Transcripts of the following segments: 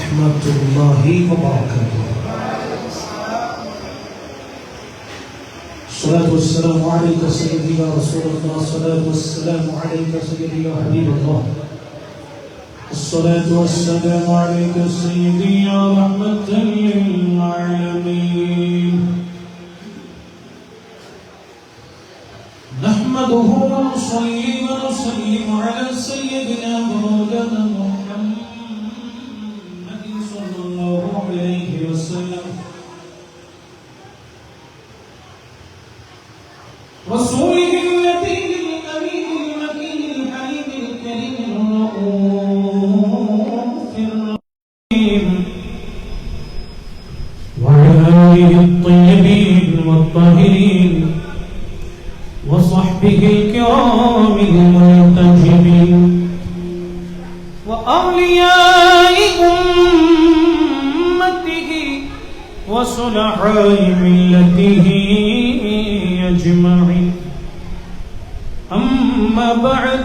ورحمة الله وبركاته. الصلاة والسلام عليك سيدي يا رسول الله، الصلاة والسلام عليك سيدي يا حبيب الله، الصلاة والسلام عليك سيدي يا رحمة للعالمين. نحمده ونصلي ونسلم على سيدنا مولانا محمد صلى الله عليه وسلم، رسوله النبي الأمين المكين الحليم الكريم الرؤوف الرحيم، وعلى آله الطيبين والطاهرين وصحبه الكرام المنتجبين وأولياء أمته وصلحاء ملته أجمعين. أما بعد،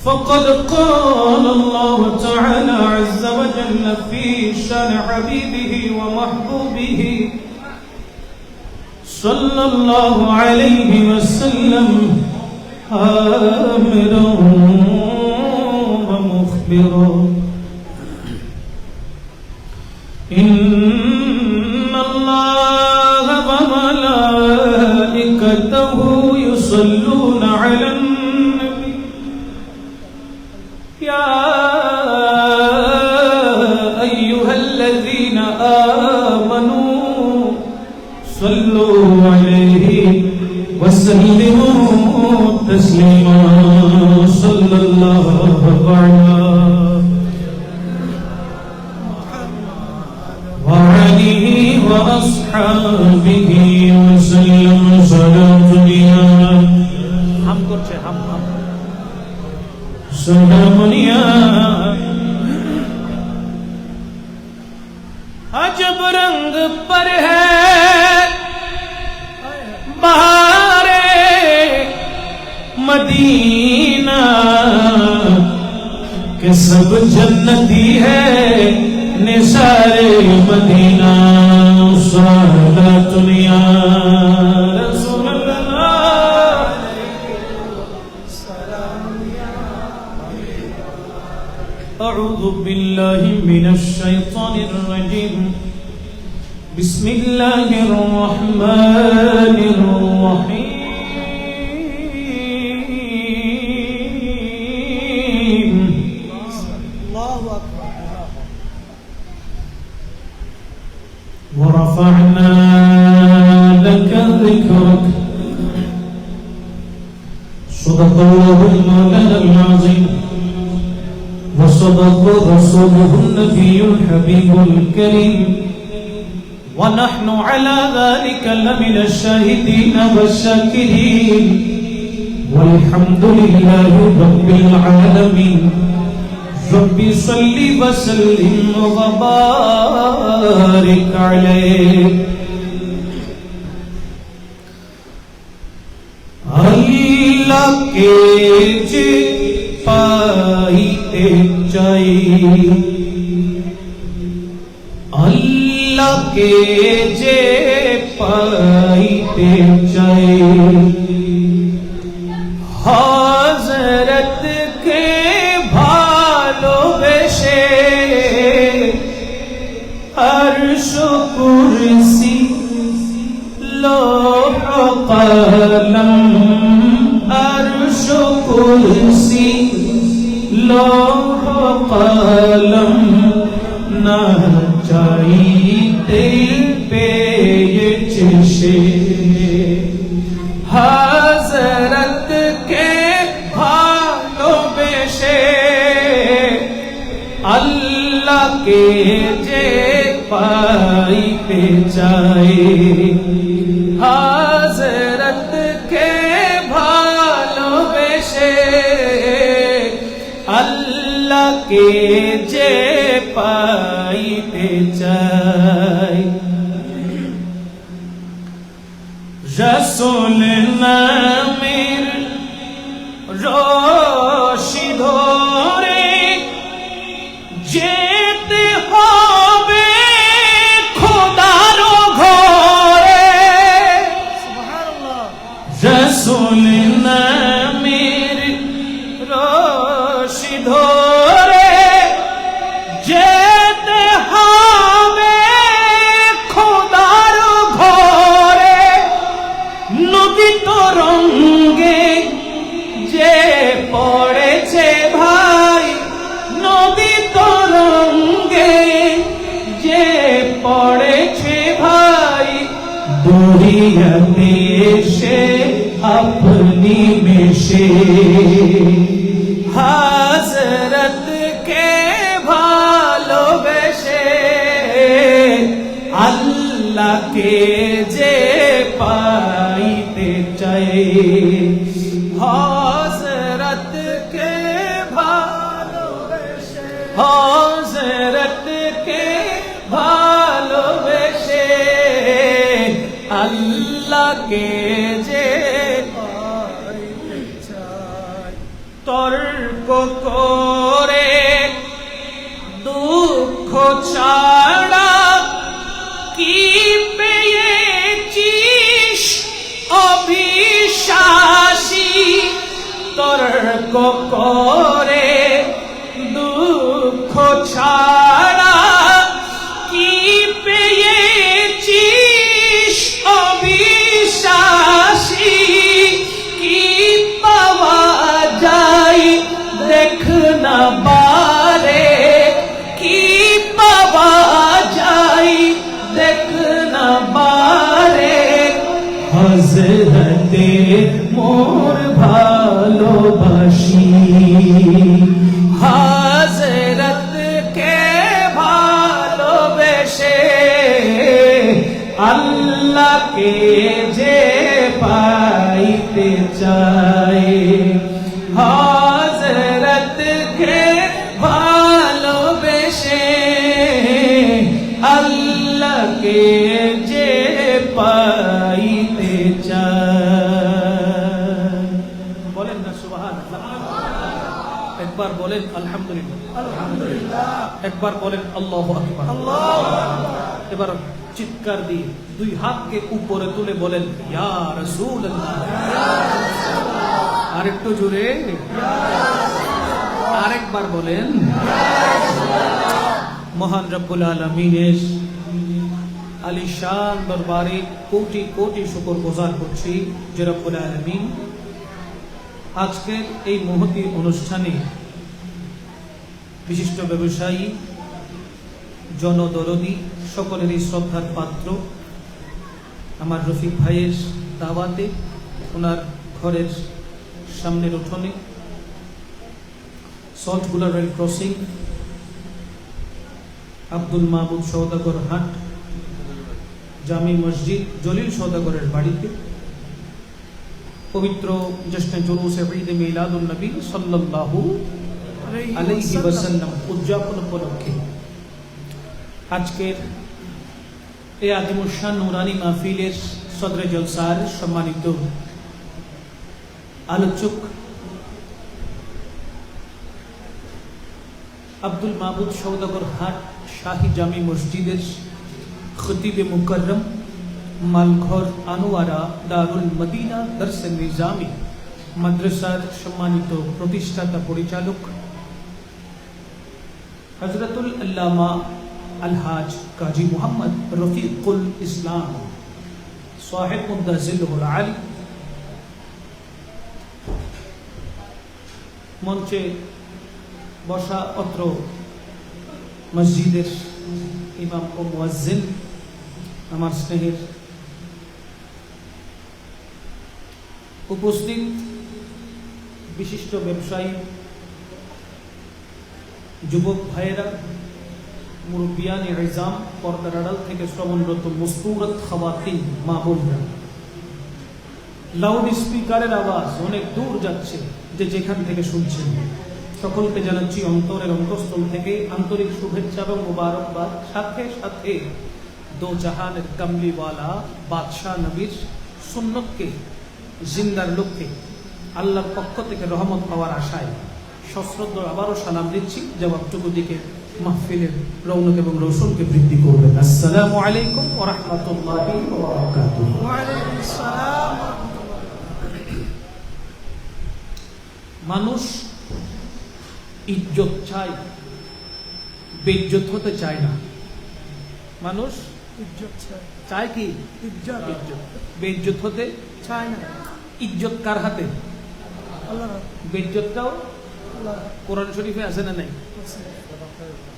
فقد قال الله تعالى عز وجل في شأن حبيبه ومحبوبه صلى الله عليه وسلم آمرا ومخبرا: إن الله وملائكته يصلون على النبي يا أيها الذين آمنوا صلوا عليه وسلموا تسليما. صلى الله على وعليه وأصحابه وسلم صلاة يا سلام يا عجب رنگ پر ہے بہارے مدینہ کہ سب جنتی ہے نثار مدینہ. صلاۃ یا رسول اللہ، اعوذ باللہ من الشیطان الرجیم، بسم اللہ الرحمن الرحیم. ورفعنا لك ذكرك. صدق الله المولانا العظيم وصدق رسوله النبي الحبيب الكريم، ونحن على ذلك لمن الشاهدين والشاكرين، والحمد لله رب العالمين. رب صل وسلم وبارك عليه. اللہ کے جے پائیتے جائے، اللہ کے جے پائیتے جائے، حضرت کے بھالو بشے عرش و کرسی لوح و قلم، عرش و کرسی لوح و قلم نہ چاہیتے پیچھے. حضرت کے بھالو بشے اللہ کے جے پائی پہ جائے، حضرت کے بھالو بشے اللہ کے جے پائی پہ جائے. رسول نامیر روشی دھورے ধরে যেতে হবে খোদার ঘরে, নদী তরঙ্গে যে পড়েছে ভাই, নদী তরঙ্গে যে পড়েছে ভাই, দুনিয়াতে এসে अपनी में से हजरत के ভালোবেসে আল্লাহ কে যে পাইতে চাই, হযরত কে ভালোবেসে, হযরত কে ভালোবেসে আল্লাহ কে যে তর্ক করে দুঃখ ছাড়া কি পেয়েছিস অবিশ্বাসী, তর্ক করে দুঃখ ছাড়া কি পেয়েছিস অবিশ্বাসী, কি পাওয়া যায় দেখ না বারে, কি পাওয়া যায় দেখ না বারে, হযরতে মোর ভালোবাসি, হযরত কে ভালোবেসে আল্লাহ কে যে পাইতে চাই, হযরত কে ভালোবেসে আল্লাহ কে যে পাইতে চাই। বলেন না সুবহানাল্লাহ, একবার বলেন আলহামদুলিল্লাহ, আলহামদুলিল্লাহ, একবার বলেন আল্লাহু আকবার, আল্লাহু আকবার। এবার চিৎকার দিয়ে দুই হাতকে উপরে তুলে বলেন ইয়া রাসূলুল্লাহ, আরেকটু জোরে, আরেকবার বলেন। মহান রব্বুল আলামিনের আলিশান দরবারে কোটি কোটি শুকর গুজার করছি যে রব্বুল আলামিন আজকের এই মহতী অনুষ্ঠানে বিশিষ্ট ব্যবসায়ী, জনদরদী, সকলেরই শ্রদ্ধার পাত্র আমার রফিক ভাইয়ের দাওয়াতে ওনার ঘরের সামনের উঠোনে সল্টগুলা রেল ক্রসিং আব্দুল মাহমুদ সওদাগর হাট জামি মসজিদ জলিল সওদাগরের বাড়িতে পবিত্র জশ্নে জুলুসে ঈদ মিলাদুন নবী সাল্লাল্লাহু আলাইহি ওয়াসাল্লাম উদযাপন উপলক্ষে আজকের এই আজিমুশান নুরানি মাহফিলের সদরে জলসার সম্মানিত আলোচক আব্দুল মাহমুদ সওদাগর হাট শাহী জামি মসজিদের খতিবে মুকররম মালঘর আনোয়ারা দারুল মদিনা দরসে নিজামী মাদ্রাসার সম্মানিত প্রতিষ্ঠাতা পরিচালক হযরতুল আল্লামা আলহাজ কাজী মুহাম্মদ রফিকুল ইসলাম সাহেব মুদাজিলুল আলী, মঞ্চে বসা অত্র মসজিদের ইমাম ও মুয়াজ্জিন, আমার স্নেহের উপস্থিত বিশিষ্ট ব্যবসায়ী, যুবক ভাইয়েরা, মুরব্বিয়ান ইজাম, পর্দার আড়াল থেকে শ্রবণরত মুস্তুরাত খাওয়াতিন মা বোনরা, লাউড স্পিকারের আওয়াজ অনেক দূর যাচ্ছে, যে যেখান থেকে শুনছেন সকলকে জানাচ্ছি অন্তরের অন্তঃস্থল থেকে আন্তরিক শুভেচ্ছা এবং মুবারকবাদ। সাথে সাথে দো জাহানের কামলিওয়ালা বাদশাহ নবীর সুন্নতকে জিন্দার লক্ষ্যে আল্লাহর পক্ষ থেকে রহমত পাওয়ার আশায় সশ্রদ্ধ আবারও সালাম দিচ্ছি, জবাবটুকু দিকে মাহফিলের রৌনক এবং রৌশনকে বৃদ্ধি করবেন। আসসালামু আলাইকুম ওয়া রাহমাতুল্লাহি ওয়া বারাকাতুহু। ওয়া আলাইকুম আসসালাম। মানুষ ইজ্জত চায়, বেইজ্জত হতে চায় না। মানুষ ইজ্জত চায়, চায় কি? ইজ্জত ইজ্জত। বেইজ্জত হতে চায় না। ইজ্জত কার হাতে? আল্লাহ বেইজ্জতটাও আল্লাহ কোরআন শরীফে আছে না নাই?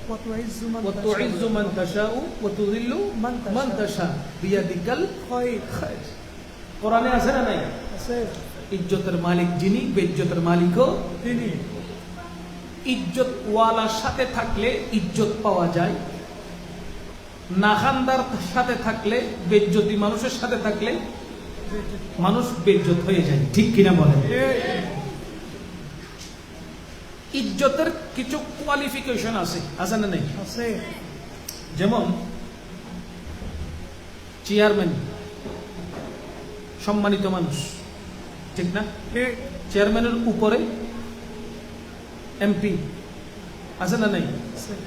ওয়াতুইজ্জু মান ওয়া তুইজ্জু মান তাশাউ ওয়া তুযিল্লু মান তাশা বিয়াদিকাল খায়র। কোরআনে আছে না নাই? আছে ইজ্জতের মালিক যিনি, বেইজ্জতের মালিকও তিনি। ইজ্জত ওয়ালার সাথে থাকলে ইজ্জত পাওয়া যায়, নাখানদার সাথে থাকলে, বেইজ্জতি মানুষের সাথে থাকলে মানুষ বেইজ্জত হয়ে যায়। ঠিক কিনা বলেন? ইজ্জতের কিছু কোয়ালিফিকেশন আছে, আছে না নেই? আছে যেমন চেয়ারম্যান সম্মানিত মানুষ, ঠিক না? চেয়ারম্যানের উপরে এমপি আছে না নাই?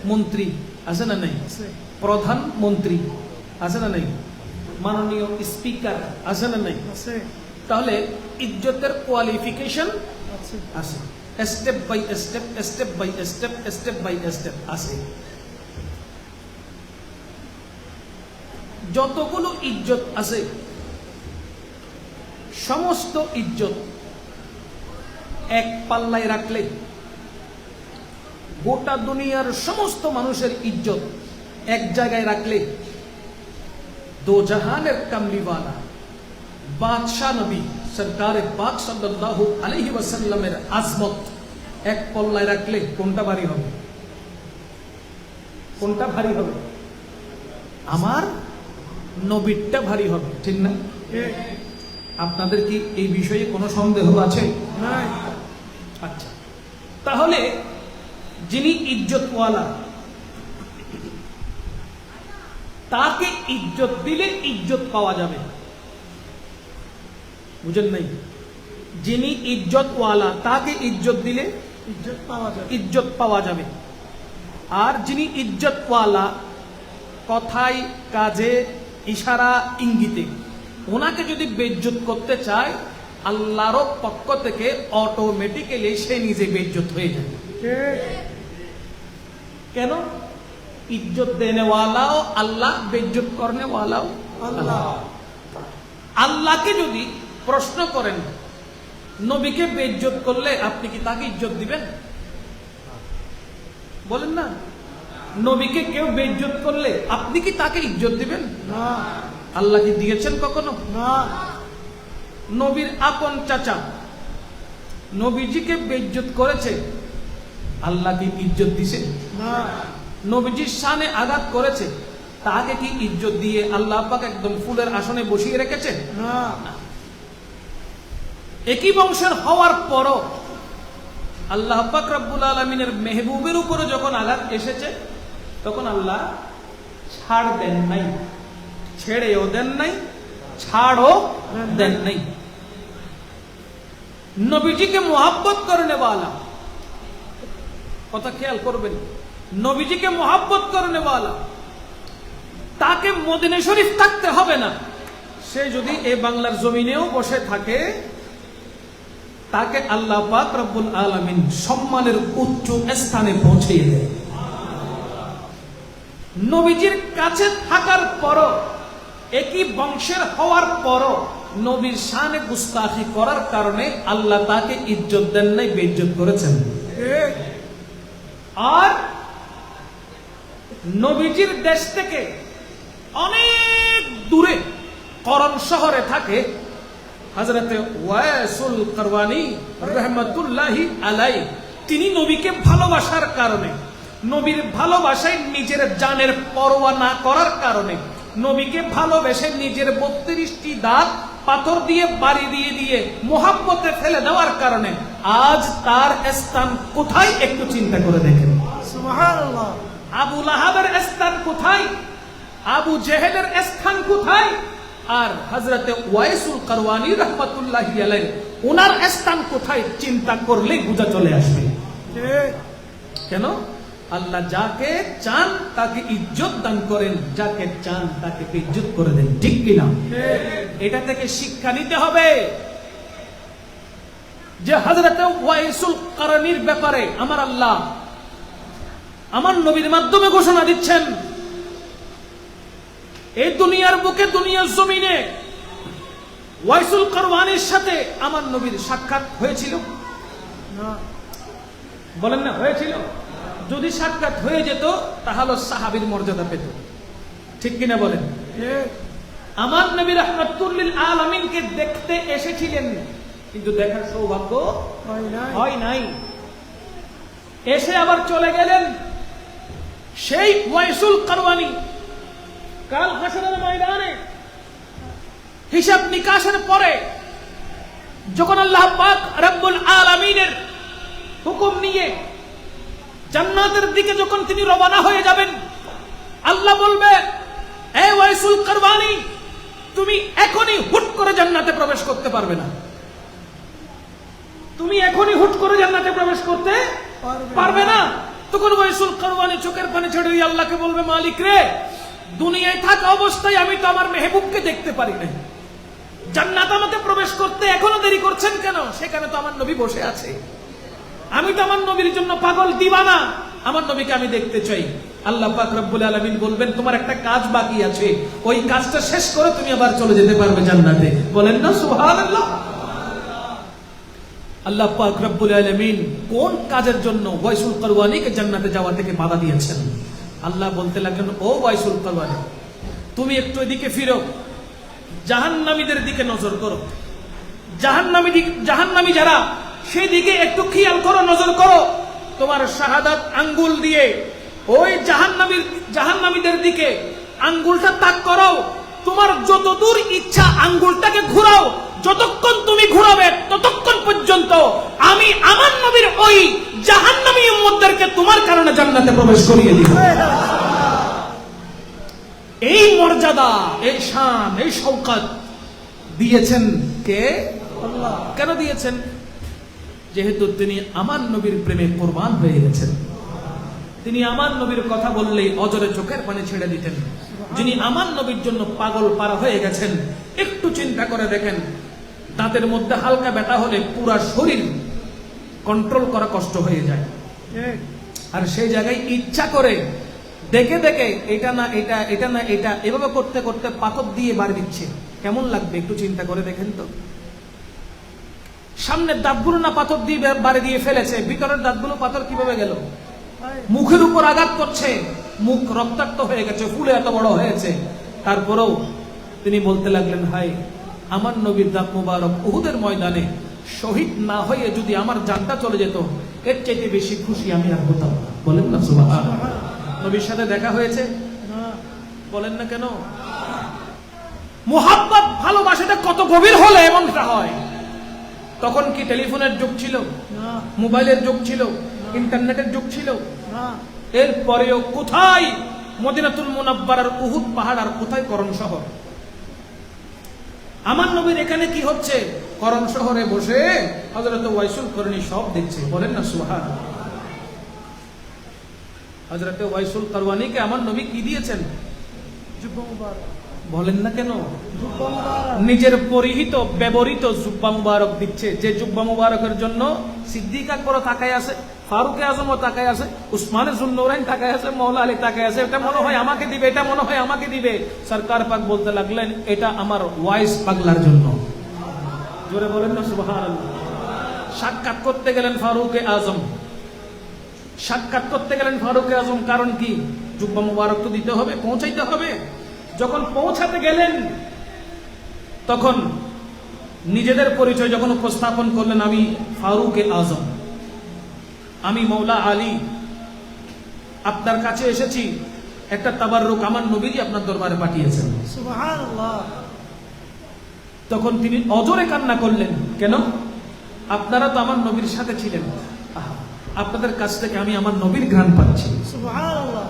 মন্ত্রী আছে না নাই? আছে প্রধানমন্ত্রী আছে না নাই? মাননীয় স্পিকার আছে না নাই? আছে তাহলে ইজ্জতের কোয়ালিফিকেশন আছে আছে, step by step, step by step, step by step আছে। যতগুলো ইজ্জত আছে সমস্ত ইজ্জত এক পাল্লায় রাখলে গোটা দুনিয়ার সমস্ত মানুষের ইজ্জত এক জায়গায় রাখলে দো জাহানের কামলিওয়ালা বাদশাহ নবী সরকারে পাক সাল্লাল্লাহু আলাইহি ওয়াসাল্লামের আজমত এক পল্লায় রাখলে কোনটা ভারী হবে? কোনটা ভারী হবে? আমার নবীরটা ভারী হবে, ঠিক না? আপনাদের কি এই বিষয়ে কোনো সন্দেহ আছে? নাই। আচ্ছা, তাহলে যিনি ইজ্জতওয়ালা তাকে ইজ্জত দিলে ইজ্জত পাওয়া যাবে, বুঝেন নাই? যিনি ইজ্জতওয়ালা তাকে ইজ্জত দিলে ইজ্জত পাওয়া যায়। ইজ্জত পাওয়া যাবে। আর যিনি ইজ্জতওয়ালা কথায়, কাজে, ইশারা, ইঙ্গিতে ওনাকে যদি বেইজ্জত করতে চায়, আল্লাহর পক্ষ থেকে অটোমেটিক্যালি সে নিজে বেইজ্জত হয়ে যায়। কেন? ইজ্জত দেনে ওয়ালাও আল্লাহ, বেইজ্জত করনে ওয়ালাও আল্লাহ। আল্লাহকে যদি প্রশ্ন করেন নবীকে বেইজ্জত করলে আপনি কি তাকে ইজ্জত দিবেন? বলেন না। নবীকে কেউ বেইজ্জত করলে আপনি কি তাকে ইজ্জত দিবেন? না আল্লাহ কি দিয়েছেন কখনো? না। নবীর আপন চাচা নবীজিকে বেইজ্জত করেছে, আল্লাহ কি ইজ্জত দিছে? না। নবীজির শানে আঘাত করেছে, তাকে কি ইজ্জত দিয়ে আল্লাহ পাক একদম ফুলের আসনে বসিয়ে রেখেছে? না। একই বংশের হওয়ার পরও আল্লাহ পাক রব্বুল আলামিনের মেহবুবের উপরে যখন আঘাত এসেছে তখন আল্লাহ ছাড় দেন নাই, ছেড়েও দেন নাই, ছাড়ও দেন নাই। নবীজিকে মোহাব্বত করনে ওয়ালা, কথা খেয়াল করবেন, নবীজিকে মোহাব্বত করনে ওয়ালা তাকে মদিনা শরীফ থাকতে হবে না, সে যদি এই বাংলার জমিনেও বসে থাকে তাকে আল্লাহ পাক রব্বুল আলামিন সম্মানের উচ্চ স্থানে পৌঁছিয়ে দেয়। নবীজির কাছে থাকার পরও, একই বংশের হওয়ার পরও নবীর শানে গুস্তাখি করার কারণে আল্লাহ তাকে ইজ্জত দেন নাই, বেইজ্জত করেছেন। আর নবীজির দেশ থেকে অনেক দূরে করণ শহরে থাকে হযরতে ওয়াইসুল কারওয়ানি রাহমাতুল্লাহি আলাইহি। তিনি নবীকে ভালোবাসার কারণে, নবীর ভালোবাসায় নিজের জানের পরোয়া না করার কারণে, নবীকে ভালোবেসে নিজের 32টি দাঁত পাথর দিয়ে বাড়ি দিয়ে দিয়ে মোহাব্বতে ফেলে দেওয়ার কারণে আজ তার স্থান কোথায় একটু চিন্তা করে দেখেন। সুবহানাল্লাহ। আবু লাহাবের স্থান কোথায়? আবু জেহেলের স্থান কোথায়? আর হযরতে ওয়াইসুল কারওয়ানি রাহমাতুল্লাহি আলাইহি ওনার স্থান কোথায়? চিন্তা করলেই বুঝা চলে আসবে। কেন? আল্লাহ যাকে চান তাকে ইজ্জত দান করেন, যাকে চান তাকে বেইজ্জত করে দেন, ঠিক কিনা? এটা থেকে শিক্ষা নিতে হবে। যে হযরত ওয়াইসুল কারনীর ব্যাপারে আমার আল্লাহ আমার নবীর মাধ্যমে ঘোষণা দিচ্ছেন, এই দুনিয়ার বুকে, দুনিয়ার জমিনে ওয়াইসুল কারওয়ানির সাথে আমার নবীর সাক্ষাৎ হয়েছিল না। বলেন না হয়েছিল? যদি সাক্ষাৎ হয়ে যেত তাহলে সাহাবীর মর্যাদা পেত, ঠিক কিনা বলেন? ঠিক। আমার নবী রাহমাতুল লিল আলামিনকে দেখতে এসেছিলেন, কিন্তু দেখার সৌভাগ্য হয় নাই। এসে আবার চলে গেলেন। সেই ওয়াইসুল কারওয়ানি কাল হাসরের ময়দানে হিসাব নিকাশের পরে যখন আল্লাহ পাক রব্বুল আলামিনের হুকুম নিয়ে জান্নাতের দিকে যখন তিনি রওনা হয়ে যাবেন, আল্লাহ বলবে, এ ওয়াইসুল কারওয়ানি, তুমি এখনই হুট করে জান্নাতে প্রবেশ করতে পারবে না। তুমি এখনই হুট করে জান্নাতে প্রবেশ করতে পারবে না। তখন ওয়াইসুল কারওয়ানি চোখের পানি ছেড়ে দিয়ে আল্লাহকে বলবে, মালিক রে, দুনিয়ায় থাকা অবস্থায় আমি তো আমার মেহবুবকে দেখতে পারি না, জান্নাত আমাকে প্রবেশ করতে এখনো দেরি করছেন কেন? সেখানে তো আমার নবী বসে আছে, আমি তো আমার নবীর জন্য পাগল দিওয়ানা, আমার নবীকে আমি দেখতে চাই। আল্লাহ পাক রব্বুল আলামিন বলবেন, তোমার একটা কাজ বাকি আছে, ওই কাজটা শেষ করে তুমি আবার চলে যেতে পারবে জান্নাতে। বলেন না সুবহানাল্লাহ। আল্লাহ পাক রব্বুল আলামিন কোন কাজের জন্য ওয়াইসুল কারওয়ানিকে জান্নাতে যাওয়া থেকে বাধা দিয়েছেন? আল্লাহ বলতে লাগলেন, ও ওয়াইসুল কারওয়ানি, তুমি একটু এদিকে ফিরো, জাহান্নামীদের দিকে নজর করো, জাহান্নামী যারা সেদিকে একটু খেয়াল করো, নজর করো। তোমার শাহাদাত আঙ্গুল দিয়ে ওই জাহান্নামীদের দিকে আঙ্গুলটা তাক করো, তোমার যতদূর ইচ্ছা আঙ্গুলটাকে ঘুরাও, যতক্ষণ তুমি ঘুরাবে ততক্ষণ পর্যন্ত আমি আমার নবীর ওই জাহান্নামী উম্মতদেরকে তোমার কারণে জান্নাতে প্রবেশ করিয়ে দিব। এই মর্যাদা, এই শান, এই শওকত দিয়েছেন কে? আল্লাহ। কেন দিয়েছেন? যেহেতু তিনি আমার নবীর প্রেমে কোরবান হয়ে গেছেন। তিনি আমার নবীর কথা বললেই অজরে চোখের পানি ছেড়ে দিতেন। যিনি আমার নবীর জন্য পাগল পারা হয়ে গেছেন, একটু চিন্তা করে দেখেন, দাঁতের মধ্যে হালকা ব্যথা হলে পুরা শরীর কন্ট্রোল করা কষ্ট হয়ে যায়, আর সেই জায়গায় ইচ্ছা করে দেখে দেখে এটা না এটা, এটা না এটা, এভাবে করতে করতে পাথর দিয়ে বাড়ি দিচ্ছে, কেমন লাগবে একটু চিন্তা করে দেখেন তো। সামনের দাঁতগুলো না পাথর দিয়ে বাড়ি দিয়ে ফেলেছে, ভিতরের দাঁতগুলো পাথর কিভাবে গেল? মুখের উপর আঘাত করছে, মুখ রক্তাক্ত হয়ে গেছে, ফুলে এত বড় হয়েছে। তারপরেও তিনি বলতে লাগলেন, হাই, আমার নবীর দাঁত মুবারক উহুদের ময়দানে শহীদ না হয়ে যদি আমার জানটা চলে যেত, এর চাইতে বেশি খুশি আমি আর হতাম না। বলেন না সুবহানাল্লাহ। নবীর সাথে দেখা হয়েছে? বলেন না কেন? মুহাব্বত, ভালোবাসাটা কত গভীর হলে এমনটা হয়? তখন কি টেলিফোনের যুগ ছিল? মোবাইলের যুগ ছিল? ইন্টারনেটের যুগ ছিল? এরপরেও কোথায় মদিনাতুল মুনাব্বারার উহুদ পাহাড়, আর কোথায় করণ শহর? আমার নবীর এখানে কি হচ্ছে? করণ শহরে বসে হযরত ওয়াইসুল কারওয়ানি সব দেখছে। বলেন না সুবহানাল্লাহ। হযরত ওয়াইসুল কারওয়ানিকে আমার নবী কি দিয়েছেন? জুব্বা মুবারক। বলেন না কেন? জুব্বা মুবারক। নিজের পরিহিত ব্যবহৃত জুব্বা মুবারক দিচ্ছে, যে জুব্বা মুবারকের জন্য সিদ্দিক আকবর তাকায় আছে, ফারুক আজম তাকায় আছে, উসমান জুন্নুরাইন তাকায় আছে, মওলা আলী তাকায় আছে। এটা মনে হয় আমাকে দিবে, এটা মনে হয় আমাকে দিবে। সরকার পাক বলতে লাগলেন, এটা আমার ওয়াইস পাগলার জন্য। জোরে বলেন না সুবহানাল্লাহ। সাক্ষাৎ করতে গেলেন ফারুক আজম, সাক্ষাৎ করতে গেলেন ফারুক আজম, কারণ কি? জুব্বা মুবারক তো দিতে হবে, পৌঁছাইতে হবে। যখন পৌঁছাতে গেলেন তখন নিজেদের পরিচয় যখন উপস্থাপন করলেন, আমি ফারুক আজম, আমি মওলা আলী, আপনার কাছে এসেছি, একটা তাবাররুক আমার নবীজি আপনার দরবারে পাঠিয়েছেন। সুবহানাল্লাহ। তখন তিনি অজরে কান্না করলেন, কেন? আপনারা তো আমার নবীর সাথে ছিলেন, আপনাদের কাছ থেকে আমি আমার নবীর ঘ্রাণ পাচ্ছি। সুবহানাল্লাহ।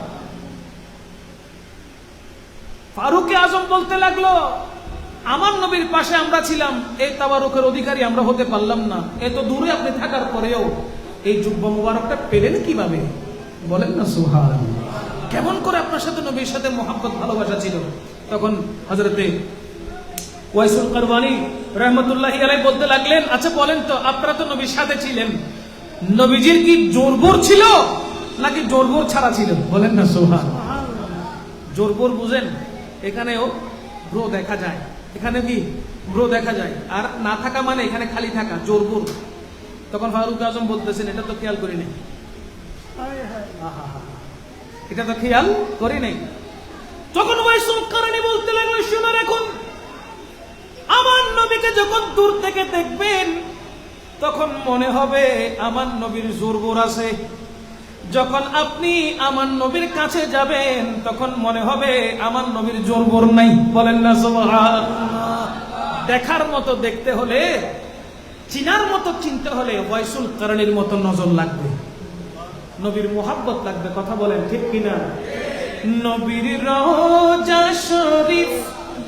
ফারুক আজম বলতে লাগলো, আমার নবীর পাশে আমরা ছিলাম, এই তাবারুকের অধিকারী আমরা হতে পারলাম না। এত দূরে আপনি থাকার পরেও এই জুব্বা মুবারকটা পেলেন কিভাবে? বলেন না সুবহানাল্লাহ। কেমন করে আপনার সাথে নবীর সাথে মহব্বত ভালোবাসা ছিল? তখন হযরতে ওয়াইসুল কারওয়ানি রহমতুল্লাহি আলাইহি বলতে লাগলেন, আচ্ছা বলেন তো, আপনারা তো নবীর সাথে ছিলেন, নবীজির কি জোরবোর ছিল নাকি জোরবোর ছাড়া ছিল? বলেন না সুবহানাল্লাহ। জোরবোর বুঝেন? এখানেও ব্রো দেখা যায়, এখানে কি ব্রো দেখা যায়, আর না থাকা মানে এখানে খালি থাকা, জোরবোর। তখন ফারুক আজম বলতেছেন, এটা তো খেয়াল করি নাই, হায় হায়। এটা তো খেয়াল করি নাই। তখন ওয়াইসুল কারণী বলতে লাগলো, শুনে রাখুন, আমার নবীকে যখন দূর থেকে দেখবেন তখন মনে হবে আমার নবীর জোরবোর আছে, যখন আপনি আমার নবীর কাছে যাবেন তখন মনে হবে আমার নবীর জোরবোর নাই। বলেন না সুবহানাল্লাহ। দেখার মতো দেখতে হলে, চিনার মতো চিনতে হলে ওয়াইসুল কারণীর মতো নজর লাগবে, নবীর মোহাব্বত লাগবে। কথা বলেন ঠিক কিনা? নবীর রওজা শরীফ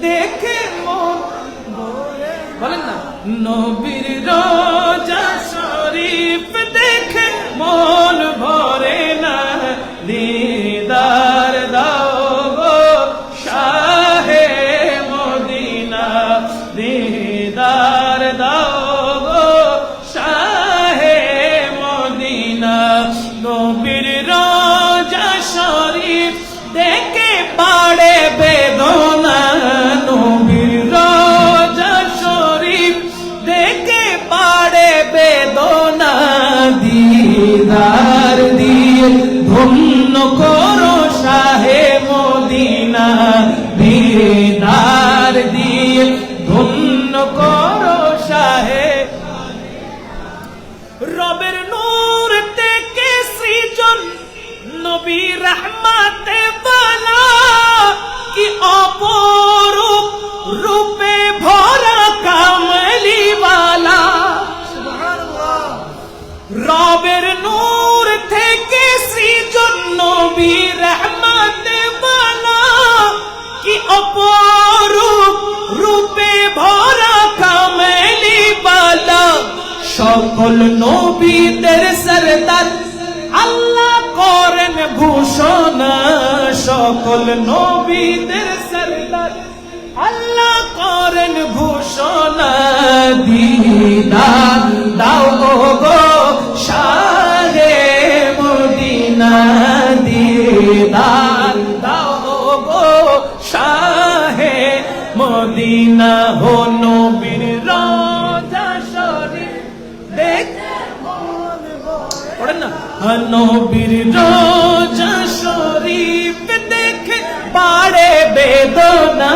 দেখে মন, বলেন না, নবীর রওজা শরীফ দেখে মন ভরে না, দিদার দাও গো শাহে মদিনা, দিদার দাও গো শাহে মদিনা। নবীর রওজা শরীফ দেখে বাড়ে বেদনা, নবীর রওজা শরীফ দেখে বাড়ে বেদনা, দিদার দিয়ে ধন্য করো শাহে মদিনা, দিদার দিয়ে ধন্য করো শাহে। রবের নূর থেকে সৃজন নবী রহমতে বালা, কি অপরূপ রূপে ভরা কামলিওয়ালা। সুবহানাল্লাহ। রবের নূর থেকে সৃজন নবী রহমতে বালা, কি অপরূপ রূপে ভরা কামলিওয়ালা। সকল নবীদের সরদার আল্লাহ করেন ঘোষণা, সকল নবীদের সরদার আল্লাহ করেন ঘোষণা, দিদার দাও গো শাহে মদিনা, দিদার দাও গো শাহে মদিনা। হো নবীর রওজা শরীফ দেখে পড়েন না, নবীর রওজা শরীফ দেখে বাড়ে বেদনা,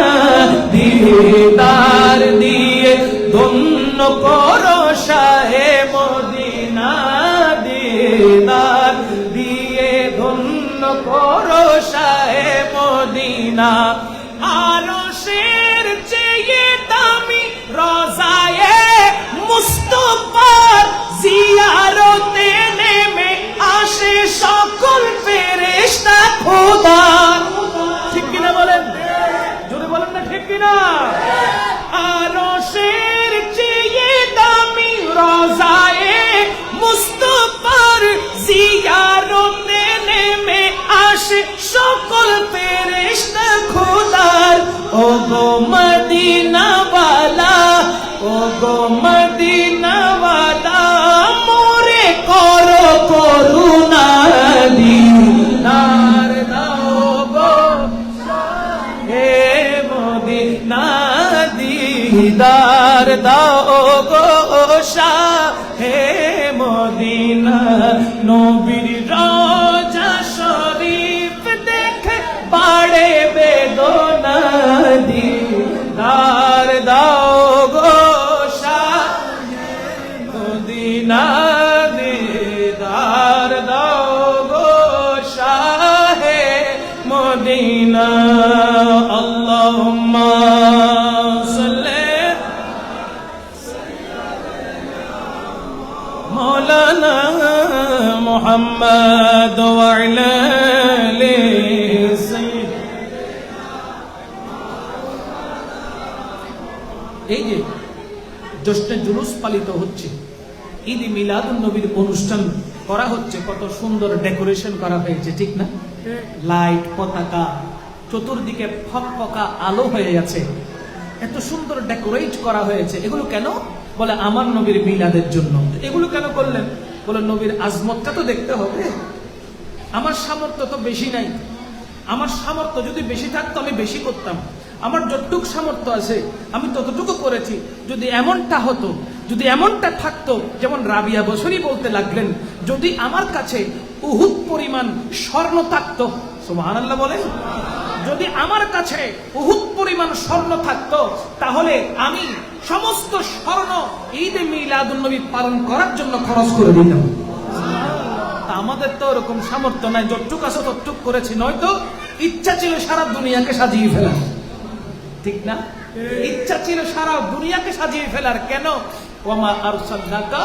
দিদার দিয়ে ধন্য করো শাহে মদিনা, দিদার দিয়ে ধন্য করো শাহে মদিনা। আরশের চেয়ে দামি রোজায়ে মুস্তাফার জিয়ারতে নেমে আসে সকল ফেরেশতা খোদা। ঠিক কিনা বলেন? জোরে বলেন না ঠিক কিনা? আরশের চেয়ে দামি রোজায়ে মুস্তাফার জিয়ারতে নেমে আসে সকল ফেরেশতা খোদার। ও গো মদিনা ওয়ালা, ও গো মদিনা ওয়ালা, মোরে করো করুণা, দিদার দাও গো হে মদিনা, দিদার দাও গো শাহে মদিনা। নবীর রওজা শরীফ দেখে বাড়ে বেদনা, দিদার দাও গো শাহে মদিনা, দিদার দাও গো শাহে মদিনা। আল্লাহুম্মা সাল্লি মাওলানা মুহাম্মদ ওয়া আলা আলি সাইয়্যিদিনা। এই যে জশ্নে জুলুস পালিত হচ্ছে, ঈদ মিলাদুন নবীর অনুষ্ঠান করা হচ্ছে, কত সুন্দর ডেকোরেশন করা হয়েছে, ঠিক না? লাইট, পতাকা, চতুর্দিকে ফকফকা আলো হয়ে আছে। এত সুন্দর ডেকোরেট করা হয়েছে, এগুলো কেন? বলে আমার নবীর মিলাদের জন্য। এগুলো কেন করলেন? বলে নবীর আজমতটা তো দেখতে হবে। আমার সামর্থ্য তো বেশি নাই, আমার সামর্থ্য যদি বেশি থাকতো আমি বেশি করতাম। আমার যতটুকু সামর্থ্য আছে আমি ততটুকু করেছি। যদি এমনটা হতো, যদি এমনটা থাকতো, যেমন রাবিয়া বসরি বলতে লাগলেন, যদি আমার কাছে উহুদ পরিমাণ স্বর্ণ থাকতো, সুবহানাল্লাহ বলেন, যদি আমার কাছে উহুদ পরিমাণ স্বর্ণ থাকতো, তাহলে আমি সমস্ত স্বর্ণ ঈদে মিলাদুন নবী পালন করার জন্য খরচ করে দিতাম। তা আমাদের তো ওরকম সামর্থ্য নাই, যতটুকু আছে ততটুকু করেছি। নয়তো ইচ্ছা ছিল সারা দুনিয়াকে সাজিয়ে ফেলার, ঠিক না? ইচ্ছা ছিল সারা দুনিয়াকে সাজিয়ে ফেলার। কেন? ওয়ামা আরসালনাকা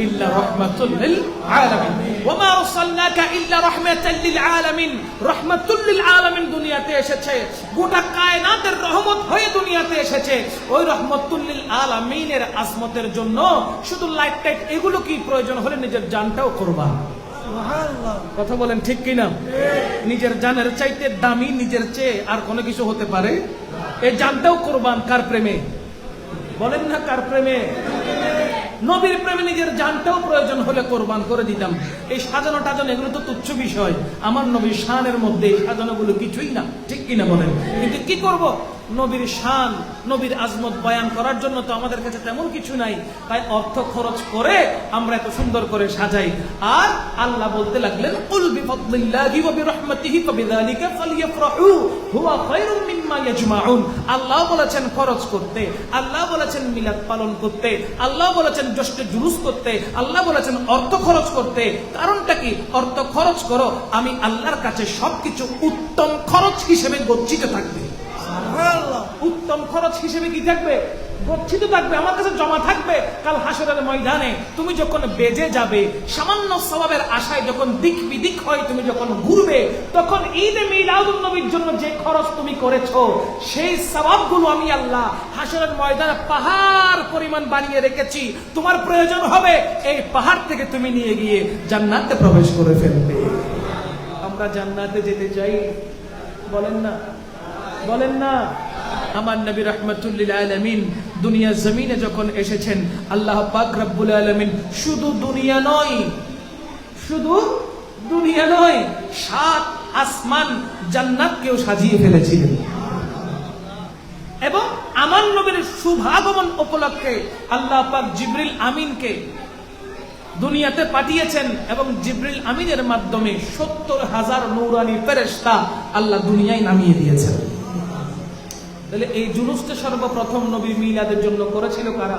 ইল্লা রাহমাতুল লিল আলামিন, ওয়ামা আরসালনাকা ইল্লা রাহমাতাল লিল আলামিন। রাহমাতুল লিল আলামিন দুনিয়াতে এসেছে, গোটা কায়নাতের রহমত হয়ে দুনিয়াতে এসেছে। ওই রাহমাতুল লিল আলামিনের আজমতের জন্য শুধু লাইট টাইট এগুলো কি প্রয়োজন হলে নিজের জানটাও কুরবান। সুবহানাল্লাহ। কথা বলেন ঠিক কিনা? নিজের জানের চাইতে দামি নিজের চেয়ে আর কোনো কিছু হতে পারে? এই জানটাও কুরবান কার প্রেমে? বলেন না কার প্রেমে? নবীর প্রেমে নিজের জানটাও প্রয়োজন হলে কোরবান করে দিতাম। এই সাজানো টাজানো এগুলো তো তুচ্ছ বিষয়, আমার নবীর শানের মধ্যে এই সাজানোগুলো কিছুই না, ঠিক কিনা বলেন? কিন্তু কি করব, নবীর শান, নবীর আজমত বয়ান করার জন্য তো আমাদের কাছে তেমন কিছু নাই, তাই অর্থ খরচ করে আমরা এত সুন্দর করে সাজাই। আর আল্লাহ বলতে লাগলেন, কুল বিফাদলিল্লাহি ওয়া বিরহমাতিহি ফাবিযালিকা ফালইফরাহু হুয়া খায়রুম মিম্মা ইয়াজমাউন। আল্লাহ বলেছেন খরচ করতে, আল্লাহ বলেছেন মিলাদ পালন করতে, আল্লাহ বলেছেন জশ্নে জুলুস করতে, আল্লাহ বলেছেন অর্থ খরচ করতে। কারণটা কি? অর্থ খরচ করো, আমি আল্লাহর কাছে সবকিছু উত্তম খরচ হিসেবে গচ্ছিত থাকবে। উত্তম খরচ হিসেবে কি থাকবে? গচ্ছিত থাকবে, আমার কাছে জমা থাকবে। কাল হাসরের ময়দানে তুমি যখন বেজে যাবে, সামান্য সওয়াবের আশায় যখন দিক বিদিক হয়, তুমি যখন ঘুরবে, তখন ঈদে মিলাদুন নবীর জন্য যে খরচ তুমি করেছো, সেই সওয়াবগুলো আমি আল্লাহ হাসরের ময়দানে পাহাড় পরিমাণ বানিয়ে রেখেছি। তোমার প্রয়োজন হবে এই পাহাড় থেকে তুমি নিয়ে গিয়ে জান্নাতে প্রবেশ করে ফেলবে। আমরা জান্নাতে যেতে চাই, বলেন না, বলেন না? আমার নবী রাহমাতুল লিল আলামিন দুনিয়া জমিনে যখন এসেছেন, আল্লাহ পাক রব্বুল আলামিন শুধু দুনিয়া নয়, শুধু দুনিয়া নয়, 7 আসমান জান্নাতকেও সাজিয়ে ফেলেছিলেন। এবং আমার নবীর শুভাগমন উপলক্ষে আল্লাহ পাক জিবরিল আমিনকে দুনিয়াতে পাঠিয়েছেন, এবং জিবরিল আমিনের মাধ্যমে 70,000 নূরানী ফেরেশতা আল্লাহ দুনিয়ায় নামিয়ে দিয়েছেন। তাহলে এই জুলুসটা সর্বপ্রথম নবীর মিলাদের জন্য করেছিল কারা?